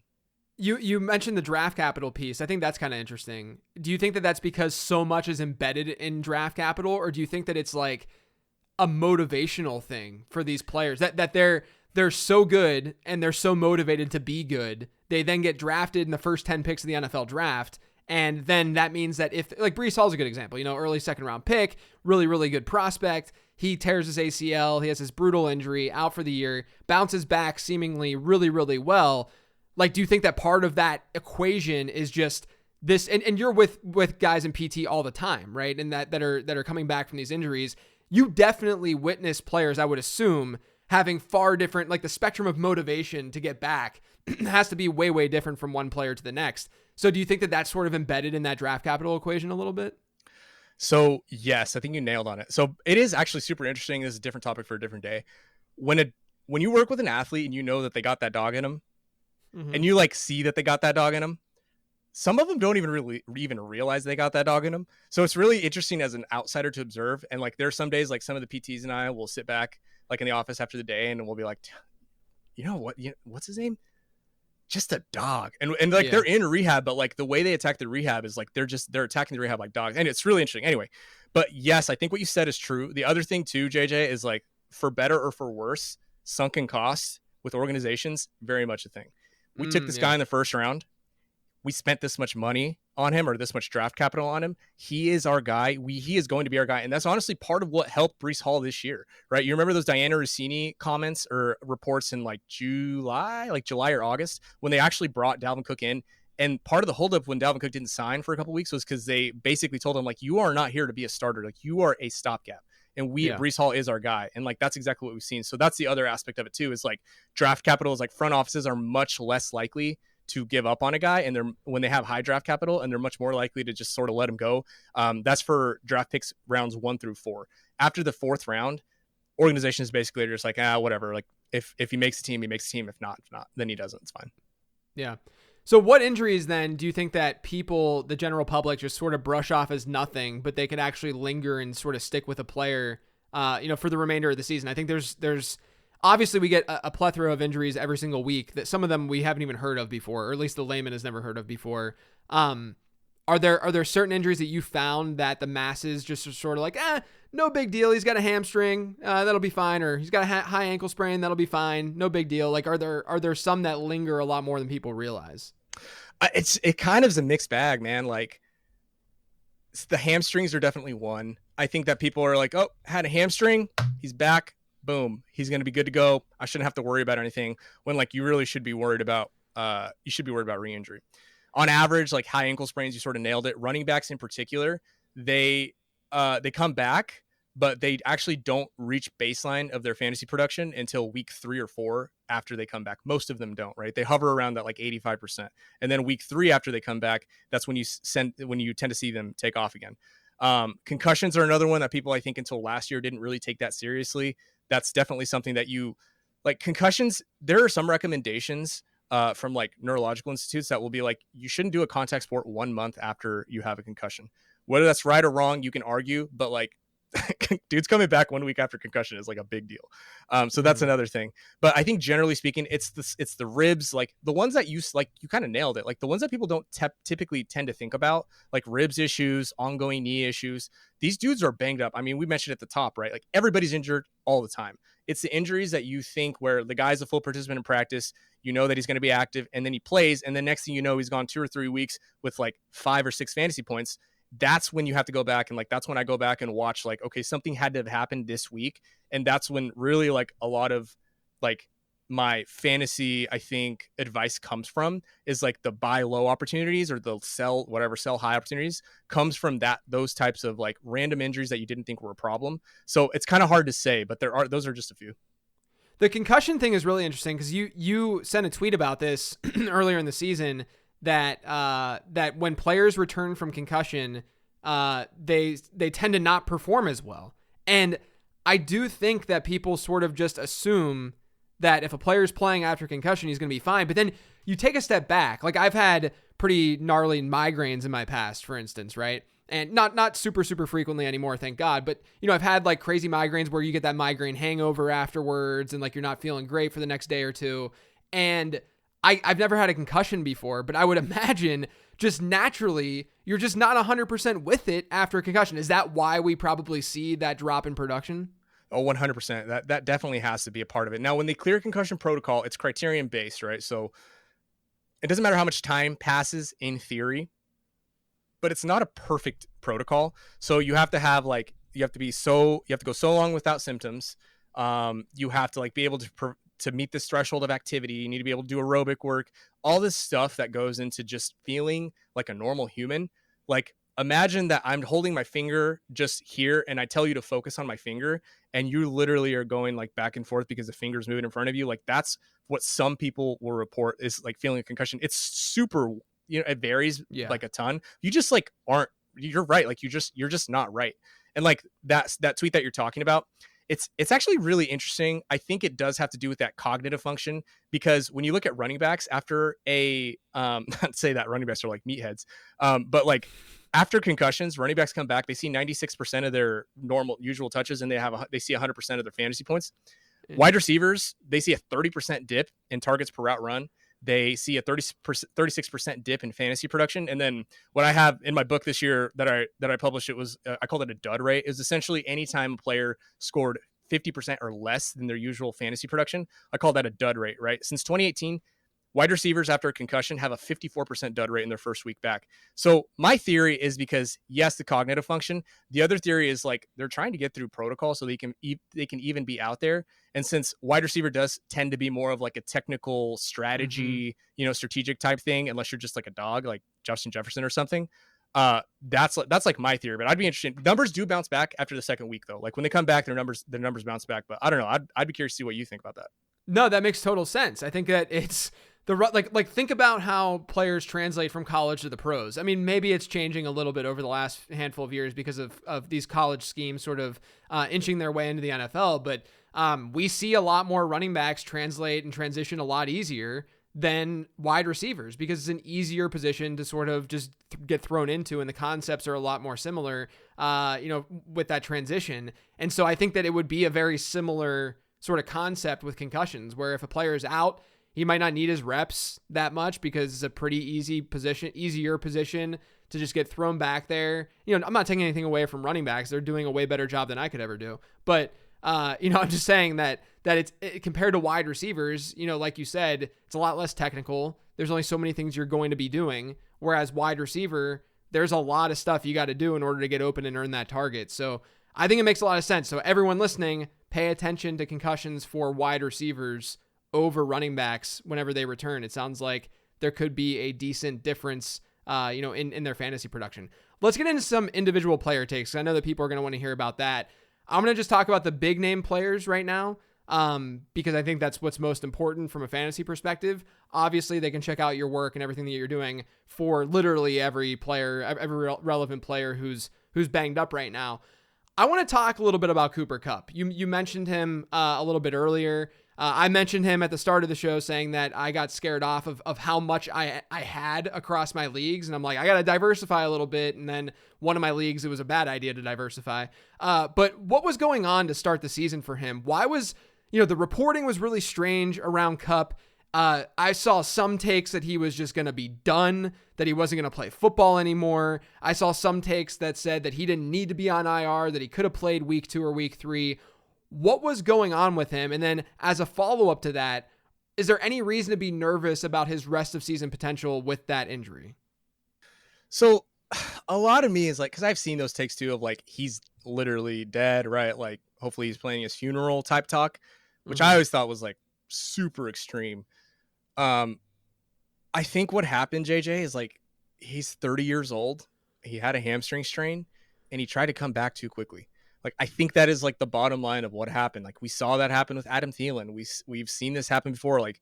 You mentioned the draft capital piece. I think that's kind of interesting. Do you think that that's because so much is embedded in draft capital, or do you think that it's like a motivational thing for these players that they're so good and they're so motivated to be good, they then get drafted in the first 10 picks of the NFL draft, and then that means that if like Breece Hall's a good example, early second round pick, really, really good prospect, he tears his ACL, he has this brutal injury, out for the year, bounces back seemingly really, really well. Like, do you think that part of that equation is just this, and you're with guys in PT all the time, right? And that are coming back from these injuries. You definitely witness players, I would assume, having far different, like the spectrum of motivation to get back has to be way, way different from one player to the next. So do you think that that's sort of embedded in that draft capital equation a little bit? So yes, I think you nailed on it. So it is actually super interesting. This is a different topic for a different day. When you work with an athlete and you know that they got that dog in them, and you like see that they got that dog in them, some of them don't even really even realize they got that dog in them. So it's really interesting as an outsider to observe. And like, there are some days, like some of the PTs and I will sit back like in the office after the day and we'll be like, you know what, what's his name? Just a dog. And like, they're in rehab, but like the way they attack the rehab is like, they're attacking the rehab like dogs. And it's really interesting anyway. But yes, I think what you said is true. The other thing too, JJ, is like, for better or for worse, sunken costs with organizations, very much a thing. We took this guy in the first round. We spent this much money on him, or this much draft capital on him. He is our guy. He is going to be our guy. And that's honestly part of what helped Breece Hall this year, right? You remember those Diana Rossini comments or reports in like July or August, when they actually brought Dalvin Cook in. And part of the holdup when Dalvin Cook didn't sign for a couple of weeks was because they basically told him, like, you are not here to be a starter. Like, you are a stopgap. And Breece Hall is our guy. And like, that's exactly what we've seen. So that's the other aspect of it too, is like draft capital is like, front offices are much less likely to give up on a guy, and when they have high draft capital, and they're much more likely to just sort of let him go. That's for draft picks rounds 1 through 4. After the 4th round, organizations basically are just like, whatever. Like if he makes the team, he makes the team. If not, then he doesn't. It's fine. Yeah. So what injuries then do you think that people, the general public, just sort of brush off as nothing, but they could actually linger and sort of stick with a player, for the remainder of the season? I think there's obviously we get a plethora of injuries every single week that some of them we haven't even heard of before, or at least the layman has never heard of before. Are there certain injuries that you found that the masses just are sort of like, no big deal. He's got a hamstring. That'll be fine. Or he's got a high ankle sprain. That'll be fine. No big deal. Like, are there some that linger a lot more than people realize? It kind of is a mixed bag, man. Like, the hamstrings are definitely one. I think that people are like, oh, had a hamstring. He's back. Boom. He's going to be good to go. I shouldn't have to worry about anything, when like you really should be worried about, re-injury. On average, like high ankle sprains, you sort of nailed it. Running backs in particular, they come back, but they actually don't reach baseline of their fantasy production until week 3 or 4 after they come back. Most of them don't, right? They hover around that like 85%. And then week 3 after they come back, that's when you tend to see them take off again. Concussions are another one that people, I think, until last year didn't really take that seriously. That's definitely something that you like. Concussions, there are some recommendations from like neurological institutes that will be like, you shouldn't do a contact sport 1 month after you have a concussion. Whether that's right or wrong, you can argue, but like dude's coming back 1 week after concussion is like a big deal. So that's another thing. But I think generally speaking, it's the ribs, like the ones that you kind of nailed it. Like the ones that people don't typically tend to think about, like ribs issues, ongoing knee issues. These dudes are banged up. I mean, we mentioned at the top, right? Like everybody's injured all the time. It's the injuries that you think where the guy's a full participant in practice, you know that he's going to be active, and then he plays, and the next thing you know, he's gone 2 or 3 weeks with like 5 or 6 fantasy points. That's when you have to go back and like, that's when I go back and watch like, okay, something had to have happened this week. And that's when really like a lot of like my fantasy, I think, advice comes from, is like the buy low opportunities or the sell high opportunities comes from those types of like random injuries that you didn't think were a problem. So it's kind of hard to say, but those are just a few. The concussion thing is really interesting because you sent a tweet about this earlier in the season that when players return from concussion, they tend to not perform as well. And I do think that people sort of just assume that if a player's playing after concussion, he's going to be fine. But then you take a step back. Like I've had pretty gnarly migraines in my past, for instance, right? And not super, super frequently anymore, thank God. But, you know, I've had like crazy migraines where you get that migraine hangover afterwards and like you're not feeling great for the next day or two. And I've never had a concussion before, but I would imagine just naturally you're just not 100% with it after a concussion. Is that why we probably see that drop in production? Oh, 100%. That definitely has to be a part of it. Now, when they clear concussion protocol, it's criterion based, right? So it doesn't matter how much time passes in theory, but it's not a perfect protocol. So you have to have like, you have to go so long without symptoms. You have to like be able to meet this threshold of activity. You need to be able to do aerobic work, all this stuff that goes into just feeling like a normal human. Like imagine that I'm holding my finger just here and I tell you to focus on my finger and you literally are going like back and forth because the finger's moving in front of you. Like that's what some people will report is like feeling a concussion. It's super, you know, it varies like a ton. You just like you're right. Like you're just not right. And like that tweet that you're talking about, it's actually really interesting. I think it does have to do with that cognitive function, because when you look at running backs after not say that running backs are like meatheads, but like after concussions, running backs come back, they see 96% of their usual touches, and they see 100% of their fantasy points. Wide receivers, they see a 30% dip in targets per route run. They see a 36% dip in fantasy production. And then what I have in my book this year that I published, it was I called it a dud rate. It was essentially anytime a player scored 50% or less than their usual fantasy production, I call that a dud rate, right? Since 2018, wide receivers after a concussion have a 54% dud rate in their first week back. So my theory is because, yes, the cognitive function. The other theory is like they're trying to get through protocol so they can even be out there. And since wide receiver does tend to be more of like a technical strategy, strategic type thing, unless you're just like a dog, like Justin Jefferson or something. That's like my theory, but I'd be interested. Numbers do bounce back after the second week though. Like when they come back, their numbers bounce back, but I don't know. I'd be curious to see what you think about that. No, that makes total sense. I think that it's like think about how players translate from college to the pros. I mean, maybe it's changing a little bit over the last handful of years because of these college schemes sort of inching their way into the NFL. But we see a lot more running backs translate and transition a lot easier than wide receivers because it's an easier position to sort of just get thrown into, and the concepts are a lot more similar, with that transition. And so I think that it would be a very similar sort of concept with concussions, where if a player is out, he might not need his reps that much because it's a pretty easier position to just get thrown back there. I'm not taking anything away from running backs. They're doing a way better job than I could ever do. But, I'm just saying that it's compared to wide receivers, like you said, it's a lot less technical. There's only so many things you're going to be doing. Whereas wide receiver, there's a lot of stuff you got to do in order to get open and earn that target. So I think it makes a lot of sense. So everyone listening, pay attention to concussions for wide receivers over running backs whenever they return. It sounds like there could be a decent difference, in their fantasy production. Let's get into some individual player takes. I know that people are going to want to hear about that. I'm going to just talk about the big name players right now, because I think that's what's most important from a fantasy perspective. Obviously, they can check out your work and everything that you're doing for literally every player, every relevant player who's banged up right now. I want to talk a little bit about Cooper Kupp. You mentioned him a little bit earlier. I mentioned him at the start of the show saying that I got scared off of how much I had across my leagues. And I'm like, I got to diversify a little bit. And then one of my leagues, it was a bad idea to diversify. But what was going on to start the season for him? Why was, the reporting was really strange around Kupp. I saw some takes that he was just going to be done, that he wasn't going to play football anymore. I saw some takes that said that he didn't need to be on IR, that he could have played week 2 or week 3. What was going on with him? And then as a follow-up to that, is there any reason to be nervous about his rest of season potential with that injury? So a lot of me is like, because I've seen those takes too of like, he's literally dead, right? Like, hopefully he's planning his funeral type talk, which I always thought was like super extreme. I think what happened, JJ, is like, he's 30 years old. He had a hamstring strain and he tried to come back too quickly. Like, I think that is like the bottom line of what happened. Like, we saw that happen with Adam Thielen. We've seen this happen before, like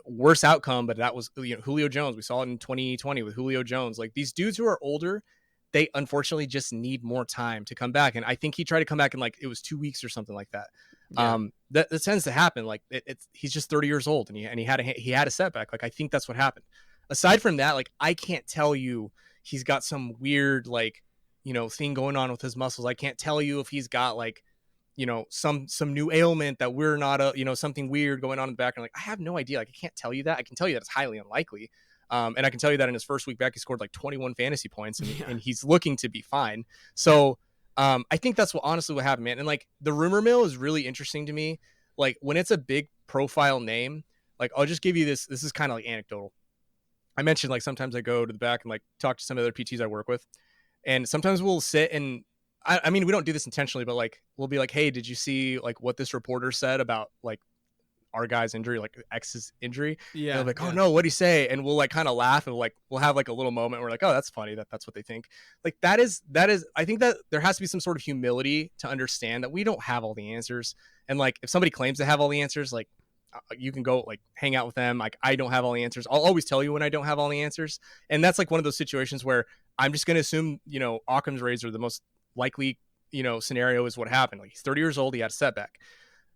worse outcome, but that was, Julio Jones. We saw it in 2020 with Julio Jones. Like, these dudes who are older, they unfortunately just need more time to come back. And I think he tried to come back in like, it was 2 weeks or something like that. Yeah. That tends to happen. Like he's just 30 years old and he had a setback. Like, I think that's what happened. Aside from that, like, I can't tell you he's got some weird, like, thing going on with his muscles. I can't tell you if he's got like, some new ailment that we're not, something weird going on in the background. Like, I have no idea. Like, I can't tell you that. I can tell you that it's highly unlikely. And I can tell you that in his first week back, he scored like 21 fantasy points and he's looking to be fine. So I think that's what happened, man. And like, the rumor mill is really interesting to me. Like, when it's a big profile name, like, I'll just give you this is kind of like anecdotal. I mentioned, like, sometimes I go to the back and like talk to some other PTs I work with. And sometimes we'll sit and I mean, we don't do this intentionally, but like, we'll be like, hey, did you see like what this reporter said about like our guy's injury, like X's injury? Yeah. And they're like, oh no, what'd he say? And we'll like kind of laugh and we'll have like a little moment where we're like, oh, that's funny. That's what they think. Like, that is, I think that there has to be some sort of humility to understand that we don't have all the answers. And like, if somebody claims to have all the answers, like, you can go like hang out with them. Like, I don't have all the answers. I'll always tell you when I don't have all the answers. And that's like one of those situations where I'm just going to assume, Occam's razor, the most likely, scenario is what happened. Like, he's 30 years old. He had a setback.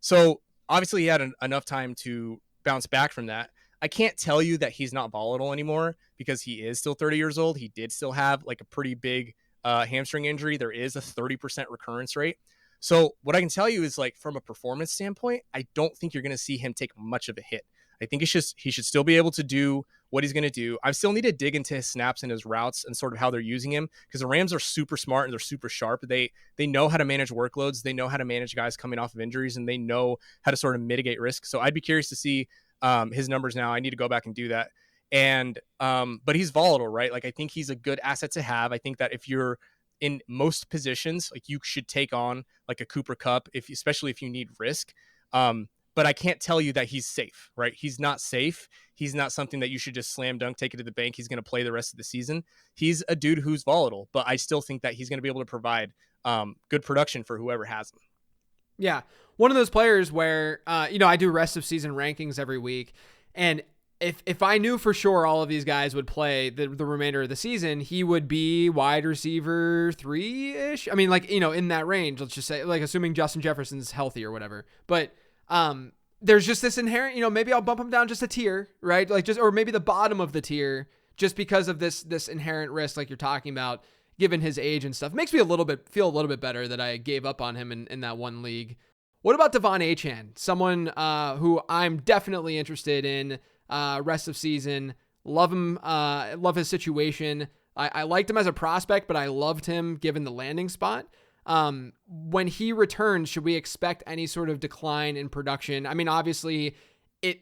So obviously he had enough time to bounce back from that. I can't tell you that he's not volatile anymore because he is still 30 years old. He did still have like a pretty big hamstring injury. There is a 30% recurrence rate. So what I can tell you is, like, from a performance standpoint, I don't think you're going to see him take much of a hit. I think he should still be able to do what he's going to do. I still need to dig into his snaps and his routes and sort of how they're using him, because the Rams are super smart and they're super sharp. They know how to manage workloads. They know how to manage guys coming off of injuries, and they know how to sort of mitigate risk. So I'd be curious to see his numbers now. I need to go back and do that. And but he's volatile, right? Like, I think he's a good asset to have. I think that if you're in most positions, like, you should take on like a Cooper Kupp, especially if you need risk. But I can't tell you that he's safe, right? He's not safe. He's not something that you should just slam dunk, take it to the bank. He's going to play the rest of the season. He's a dude who's volatile, but I still think that he's going to be able to provide good production for whoever has him. Yeah. One of those players where, I do rest of season rankings every week. And if I knew for sure all of these guys would play the remainder of the season, he would be wide receiver 3-ish. I mean, like, in that range, let's just say, like, assuming Justin Jefferson's healthy or whatever. But there's just this inherent, maybe I'll bump him down just a tier, right? Like, or maybe the bottom of the tier, just because of this inherent risk, like you're talking about, given his age and stuff. Makes me feel a little bit better that I gave up on him in that one league. What about Devon Achane? Someone who I'm definitely interested in rest of season. Love him. Love his situation. I liked him as a prospect, but I loved him given the landing spot. When he returns, should we expect any sort of decline in production? I mean, obviously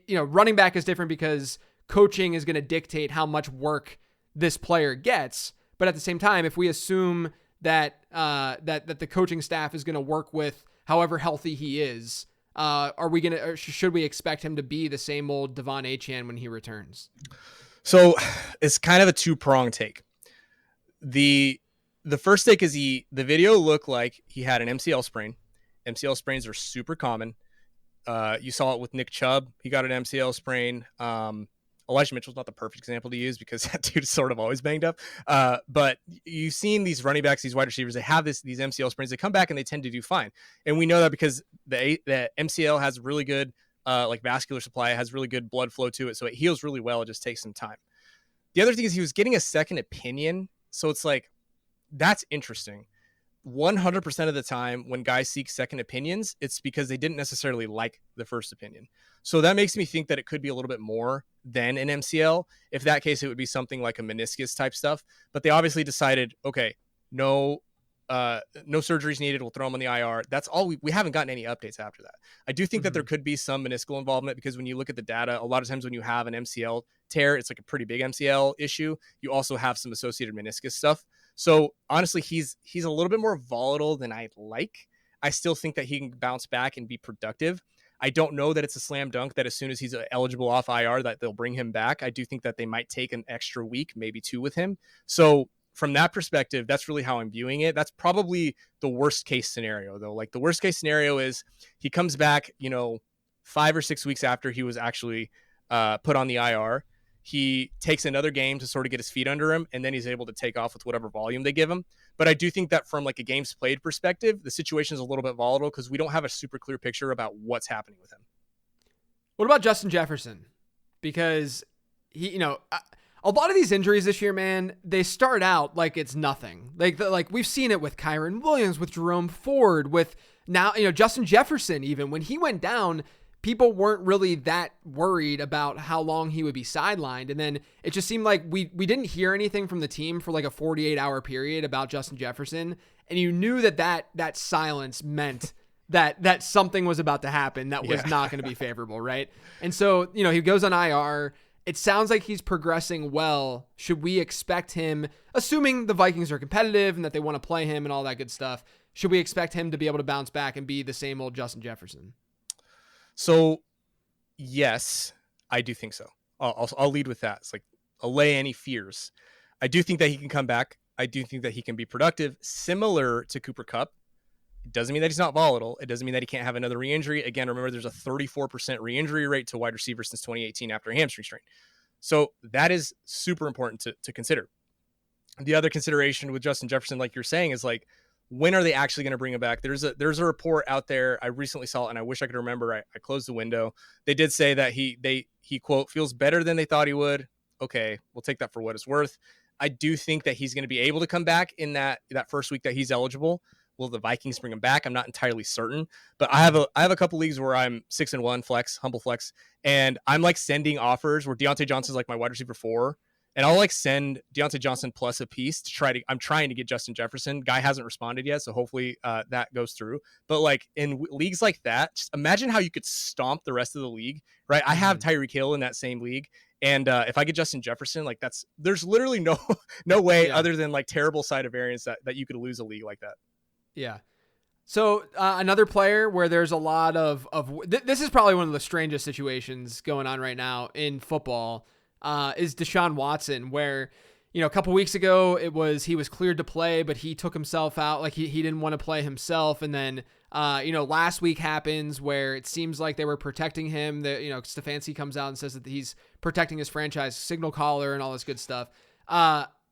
running back is different because coaching is going to dictate how much work this player gets. But at the same time, if we assume that the coaching staff is going to work with however healthy he is, should we expect him to be the same old Devon Achane when he returns? So it's kind of a two-pronged take. The first take is the video looked like he had an MCL sprain, MCL sprains are super common. You saw it with Nick Chubb. He got an MCL sprain. Elijah Mitchell's not the perfect example to use because that dude's sort of always banged up. But you've seen these running backs, these wide receivers, they have these MCL sprains. They come back and they tend to do fine. And we know that because the MCL has really good like vascular supply, it has really good blood flow to it. So it heals really well. It just takes some time. The other thing is he was getting a second opinion. So it's like, that's interesting. 100% of the time when guys seek second opinions, it's because they didn't necessarily like the first opinion. So that makes me think that it could be a little bit more than an MCL. If that case, it would be something like a meniscus type stuff. But they obviously decided, okay, no surgeries needed. We'll throw them on the IR. That's all. We haven't gotten any updates after that. I do think that there could be some meniscal involvement because when you look at the data, a lot of times when you have an MCL tear, it's like a pretty big MCL issue. You also have some associated meniscus stuff. So honestly, he's a little bit more volatile than I'd like. I still think that he can bounce back and be productive. I don't know that it's a slam dunk that as soon as he's eligible off IR that they'll bring him back. I do think that they might take an extra week, maybe 2 with him. So from that perspective, that's really how I'm viewing it. That's probably the worst case scenario though. Like the worst case scenario is he comes back, 5 or 6 weeks after he was actually put on the IR. He takes another game to sort of get his feet under him, and then he's able to take off with whatever volume they give him. But I do think that from like a games played perspective, the situation is a little bit volatile because we don't have a super clear picture about what's happening with him. What about Justin Jefferson? Because he, a lot of these injuries this year, man, they start out like it's nothing. Like we've seen it with Kyron Williams, with Jerome Ford, with now, Justin Jefferson, even when he went down, people weren't really that worried about how long he would be sidelined. And then it just seemed like we didn't hear anything from the team for like a 48-hour period about Justin Jefferson. And you knew that silence meant that something was about to happen that was not going to be favorable, right? And so, he goes on IR. It sounds like he's progressing well. Should we expect him, assuming the Vikings are competitive and that they want to play him and all that good stuff, should we expect him to be able to bounce back and be the same old Justin Jefferson? So, yes, I do think so. I'll lead with that. It's like allay any fears. I do think that he can come back. I do think that he can be productive, similar to Cooper Kupp. It doesn't mean that he's not volatile. It doesn't mean that he can't have another re-injury. Again, remember, there's a 34% re-injury rate to wide receivers since 2018 after a hamstring strain. So that is super important to consider. The other consideration with Justin Jefferson, like you're saying, is like, when are they actually going to bring him back? There's a report out there. I recently saw it and I wish I could remember. I closed the window. They did say that he quote, feels better than they thought he would. Okay, we'll take that for what it's worth. I do think that he's going to be able to come back in that first week that he's eligible. Will the Vikings bring him back? I'm not entirely certain, but I have a couple leagues where I'm 6-1 flex, humble flex, and I'm like sending offers where Deontay Johnson's like my wide receiver 4. And I'll like send Deontay Johnson plus a piece I'm trying to get Justin Jefferson. Guy hasn't responded yet, so hopefully that goes through. But like in leagues like that, just imagine how you could stomp the rest of the league, right? I have Tyreek Hill in that same league. And if I get Justin Jefferson, like there's literally no way other than like terrible side of variance that you could lose a league like that. Yeah. So another player where there's a lot of this is probably one of the strangest situations going on right now in football is Deshaun Watson, where, a couple weeks ago he was cleared to play, but he took himself out. Like he didn't want to play himself. And then, last week happens where it seems like they were protecting him. That, Stefanski comes out and says that he's protecting his franchise signal caller and all this good stuff.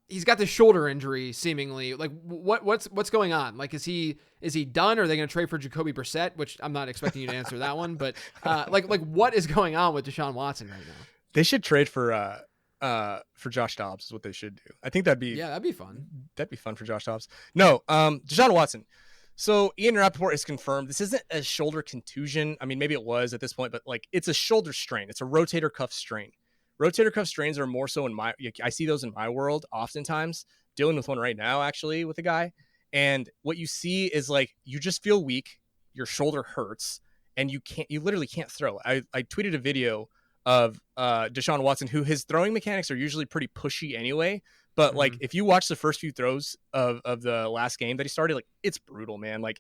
He's got this shoulder injury seemingly. Like what's going on? Like, is he done? Or are they going to trade for Jacoby Brissett? Which I'm not expecting you to answer that one, but like what is going on with Deshaun Watson right now? They should trade for Josh Dobbs is what they should do. I think that'd be fun. That'd be fun for Josh Dobbs. No, Deshaun Watson. So Ian Rappaport has confirmed this isn't a shoulder contusion. I mean, maybe it was at this point, but like it's a shoulder strain. It's a rotator cuff strain. Rotator cuff strains are more so I see those in my world oftentimes. Dealing with one right now, actually, with a guy. And what you see is like you just feel weak, your shoulder hurts, and you literally can't throw. I tweeted a video of Deshaun Watson, who his throwing mechanics are usually pretty pushy anyway. But like if you watch the first few throws of the last game that he started, like it's brutal, man. Like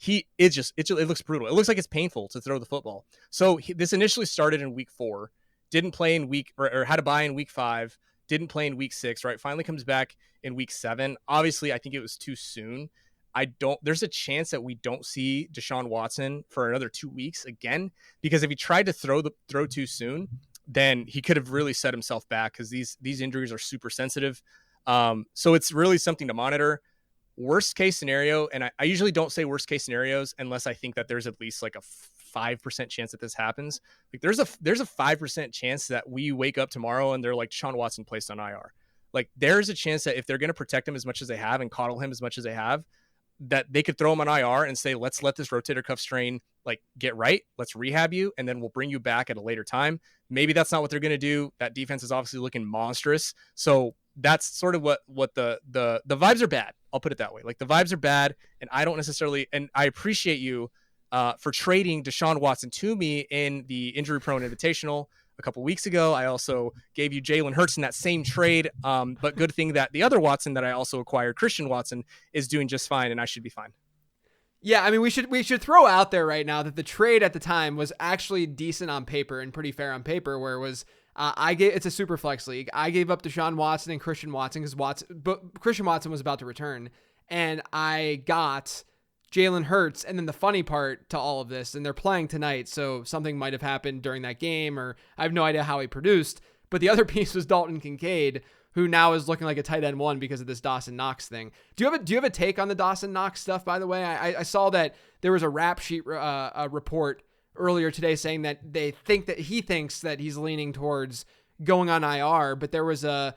it looks brutal. It looks like it's painful to throw the football. So this initially started in week 4, didn't play in week or had a bye in week 5, didn't play in week 6, right? Finally comes back in week 7. Obviously, I think it was too soon. there's a chance that we don't see Deshaun Watson for another 2 weeks again, because if he tried to throw too soon, then he could have really set himself back, because these injuries are super sensitive. So it's really something to monitor. Worst case scenario, and I usually don't say worst case scenarios unless I think that there's at least like a 5% chance that this happens. Like there's a 5% chance that we wake up tomorrow and they're like, Deshaun Watson placed on IR. Like there's a chance that if they're going to protect him as much as they have and coddle him as much as they have, that they could throw him on IR and say, let's let this rotator cuff strain like get right. Let's rehab you, and then we'll bring you back at a later time. Maybe that's not what they're going to do. That defense is obviously looking monstrous. So that's sort of what the vibes are bad. I'll put it that way. Like the vibes are bad, and I don't necessarily, and I appreciate you for trading Deshaun Watson to me in the Injury Prone Invitational a couple weeks ago. I also gave you Jalen Hurts in that same trade. But good thing that the other Watson that I also acquired, Christian Watson, is doing just fine, and I should be fine. Yeah, I mean, we should throw out there right now that the trade at the time was actually decent on paper and pretty fair on paper, where it was it's a super flex league. I gave up Deshaun Watson and Christian Watson but Christian Watson was about to return, and I got Jalen Hurts. And then the funny part to all of this, and they're playing tonight, so something might have happened during that game, or I have no idea how he produced. But the other piece was Dalton Kincaid, who now is looking like a tight end one because of this Dawson Knox thing. Do you have a take on the Dawson Knox stuff, by the way? I saw that there was a rap sheet report earlier today saying that he thinks that he's leaning towards going on IR, but there was the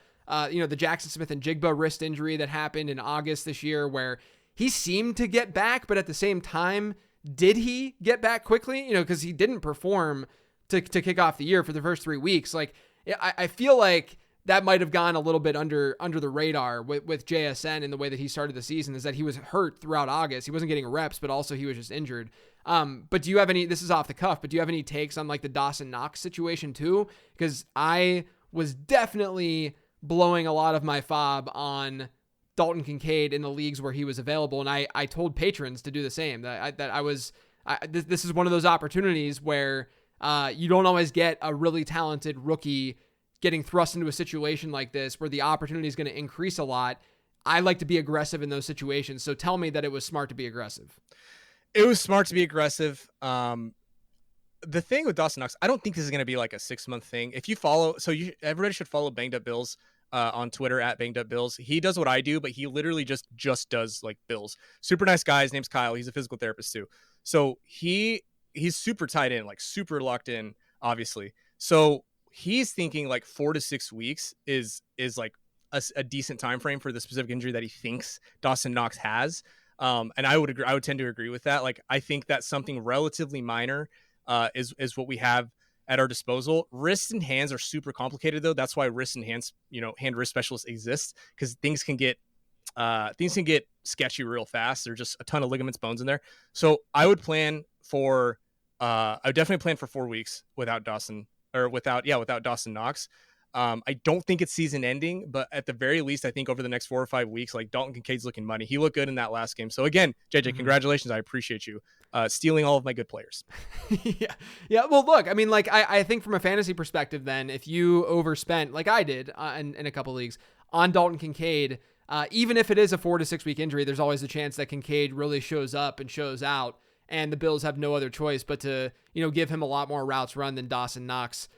Jackson Smith and Jigba wrist injury that happened in August this year where he seemed to get back, but at the same time, did he get back quickly? Because he didn't perform to kick off the year for the first 3 weeks. Like, I feel like that might have gone a little bit under the radar with JSN in the way that he started the season, is that he was hurt throughout August. He wasn't getting reps, but also he was just injured. But do you have any, this is off the cuff, but do you have any takes on like the Dawson Knox situation too? Because I was definitely blowing a lot of my fob on Dalton Kincaid in the leagues where he was available. And I told patrons to do the same, this is one of those opportunities where you don't always get a really talented rookie getting thrust into a situation like this where the opportunity is going to increase a lot. I like to be aggressive in those situations. So tell me that it was smart to be aggressive. It was smart to be aggressive. The thing with Dawson Knox, I don't think this is going to be like a 6-month thing. If you follow, everybody should follow Banged Up Bills on Twitter at Banged Up Bills. He does what I do, but he literally just does like Bills. Super nice guy. His name's Kyle. He's a physical therapist too. So he's super tied in, like super locked in, obviously. So he's thinking like 4 to 6 weeks is like a decent time frame for the specific injury that he thinks Dawson Knox has. And I would agree. I would tend to agree with that. Like, I think that something relatively minor is what we have at our disposal. Wrists and hands are super complicated though. That's why wrists and hands, hand wrist specialists exist, because things can get sketchy real fast. There's just a ton of ligaments, bones in there. So I would definitely plan for 4 weeks without Dawson Knox. I don't think it's season ending, but at the very least, I think over the next 4 or 5 weeks, like Dalton Kincaid's looking money. He looked good in that last game. So again, JJ, congratulations. I appreciate you stealing all of my good players. Yeah. Well, look, I mean, like I think from a fantasy perspective, then if you overspent like I did in a couple leagues on Dalton Kincaid, even if it is a 4 to 6 week injury, there's always a chance that Kincaid really shows up and shows out, and the Bills have no other choice but to, give him a lot more routes run than Dawson Knox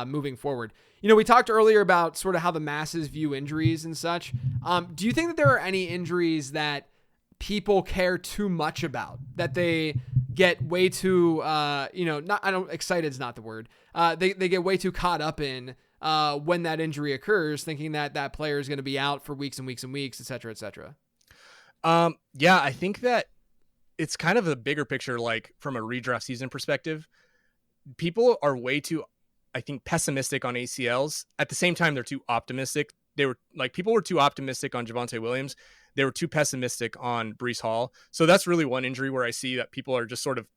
moving forward. We talked earlier about sort of how the masses view injuries and such. Do you think that there are any injuries that people care too much about, that they get way too, excited is not the word. They get way too caught up in when that injury occurs, thinking that player is going to be out for weeks and weeks and weeks, et cetera, et cetera. Yeah, I think that it's kind of a bigger picture, like from a redraft season perspective. People are way too, I think, pessimistic on ACLs. At the same time, they're too optimistic. People were too optimistic on Javonte Williams. They were too pessimistic on Breece Hall. So that's really one injury where I see that people are just sort of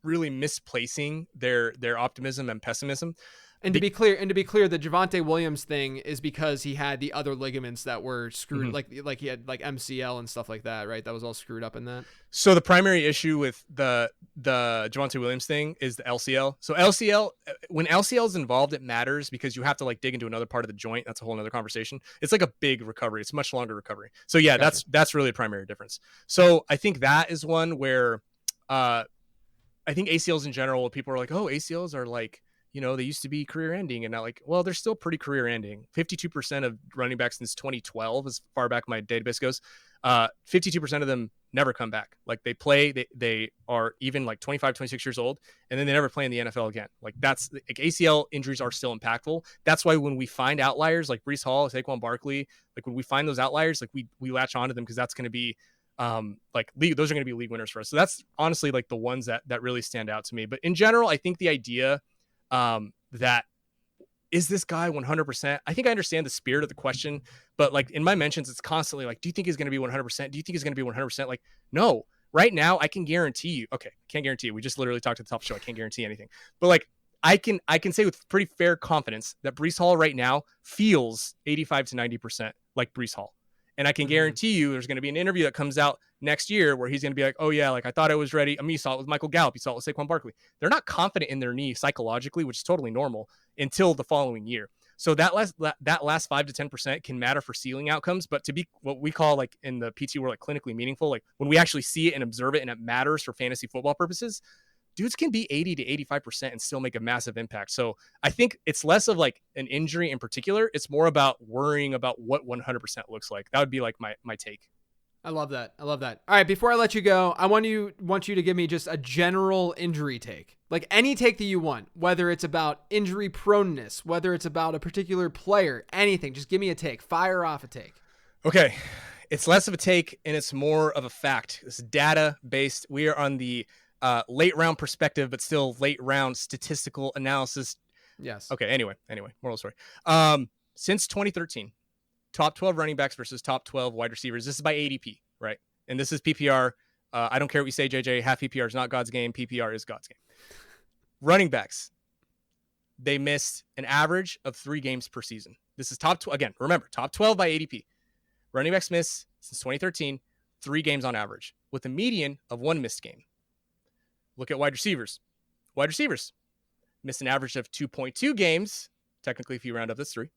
really misplacing their optimism and pessimism. And to be clear, the Javonte Williams thing is because he had the other ligaments that were screwed, like he had like MCL and stuff like that, right? That was all screwed up in that. So the primary issue with the Javonte Williams thing is the LCL. So LCL, when LCL is involved, it matters because you have to like dig into another part of the joint. That's a whole nother conversation. It's like a big recovery. It's a much longer recovery. So yeah, gotcha. That's really a primary difference. So I think that is one where I think ACLs in general, people are like, oh, ACLs are like, you know, they used to be career ending and now like, well, they're still pretty career ending. 52% of running backs since 2012, as far back my database goes, 52% of them never come back. Like they play, they are even like 25, 26 years old, and then they never play in the NFL again. Like that's like ACL injuries are still impactful. That's why when we find outliers like Breece Hall, Saquon Barkley, like when we find those outliers, like we latch onto them because that's going to be like league, those are going to be league winners for us. So that's honestly like the ones that really stand out to me. But in general, I think the idea that is this guy 100%? I think I understand the spirit of the question, but like in my mentions, it's constantly like, do you think he's going to be 100%? Do you think he's going to be 100%? Like, no, right now I can guarantee you. Okay. Can't guarantee it. We just literally talked at the top of the show. I can't guarantee anything, but like I can say with pretty fair confidence that Breece Hall right now feels 85 to 90% like Breece Hall. And I can guarantee you there's going to be an interview that comes out next year where he's going to be like, oh yeah, like I thought I was ready. I mean, you saw it with Michael Gallup. You saw it with Saquon Barkley. They're not confident in their knee psychologically, which is totally normal until the following year. So that last 5 to 10% can matter for ceiling outcomes, but to be what we call like in the PT world, like clinically meaningful, like when we actually see it and observe it and it matters for fantasy football purposes, dudes can be 80 to 85% and still make a massive impact. So I think it's less of like an injury in particular. It's more about worrying about what 100% looks like. That would be like my take. I love that. All right. Before I let you go, I want you to give me just a general injury take, like any take that you want, whether it's about injury proneness, whether it's about a particular player, anything, just give me a take, fire off a take. Okay. It's less of a take and it's more of a fact. It's data based. We are on the late round perspective, but still late round statistical analysis. Yes. Okay. Anyway, moral story. Since 2013, top 12 running backs versus top 12 wide receivers. This is by ADP, right? And this is PPR. I don't care what you say, JJ. Half PPR is not God's game. PPR is God's game. Running backs, they missed an average of 3 games per season. This is top 12. Again, remember, top 12 by ADP. Running backs miss since 2013, 3 games on average, with a median of 1 missed game. Look at wide receivers. Wide receivers missed an average of 2.2 games, technically if you round up this 3,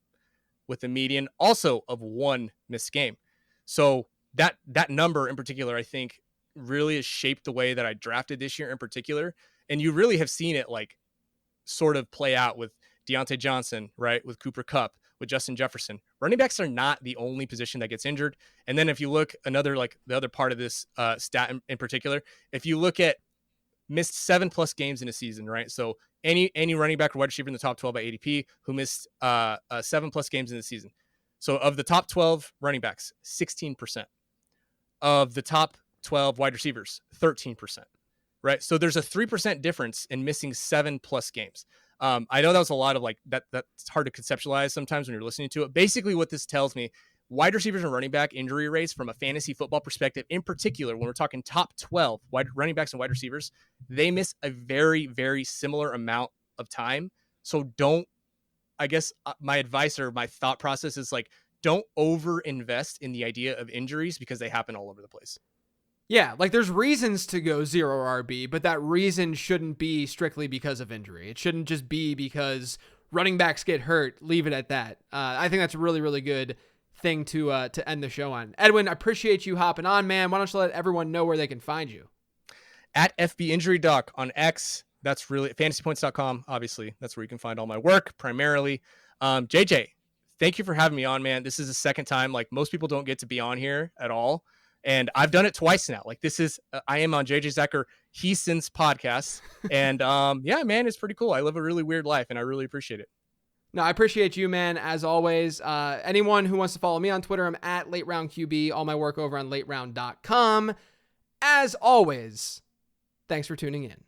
with a median also of 1 missed game. So that number in particular, I think, really has shaped the way that I drafted this year in particular. And you really have seen it like sort of play out with Deontay Johnson, right? With Cooper Kupp, with Justin Jefferson. Running backs are not the only position that gets injured. And then if you look another, like the other part of this stat in particular, if you look at missed 7+ games in a season, right? So any running back or wide receiver in the top 12 by ADP who missed 7+ games in the season. So of the top 12 running backs, 16%. Of the top 12 wide receivers, 13%. Right. So there's a 3% difference in missing 7+ games. I know that was a lot of like that's hard to conceptualize sometimes when you're listening to it. Basically, what this tells me, wide receivers and running back injury rates from a fantasy football perspective, in particular, when we're talking top 12 running backs and wide receivers, they miss a very, very similar amount of time. So I guess my advice or my thought process is like, don't over invest in the idea of injuries because they happen all over the place. Yeah, like there's reasons to go 0 RB, but that reason shouldn't be strictly because of injury. It shouldn't just be because running backs get hurt. Leave it at that. I think that's a really, really good thing to end the show on. Edwin, I appreciate you hopping on, man. Why don't you let everyone know where they can find you? At FB Injury Doc on X. That's really fantasypoints.com. Obviously, that's where you can find all my work primarily. JJ, thank you for having me on, man. This is the second time. Like most people don't get to be on here at all. And I've done it twice now. Like this is, I am on JJ Zecker Heason's podcast. And yeah, man, it's pretty cool. I live a really weird life and I really appreciate it. No, I appreciate you, man, as always. Anyone who wants to follow me on Twitter, I'm at LateRoundQB. All my work over on LateRound.com. As always, thanks for tuning in.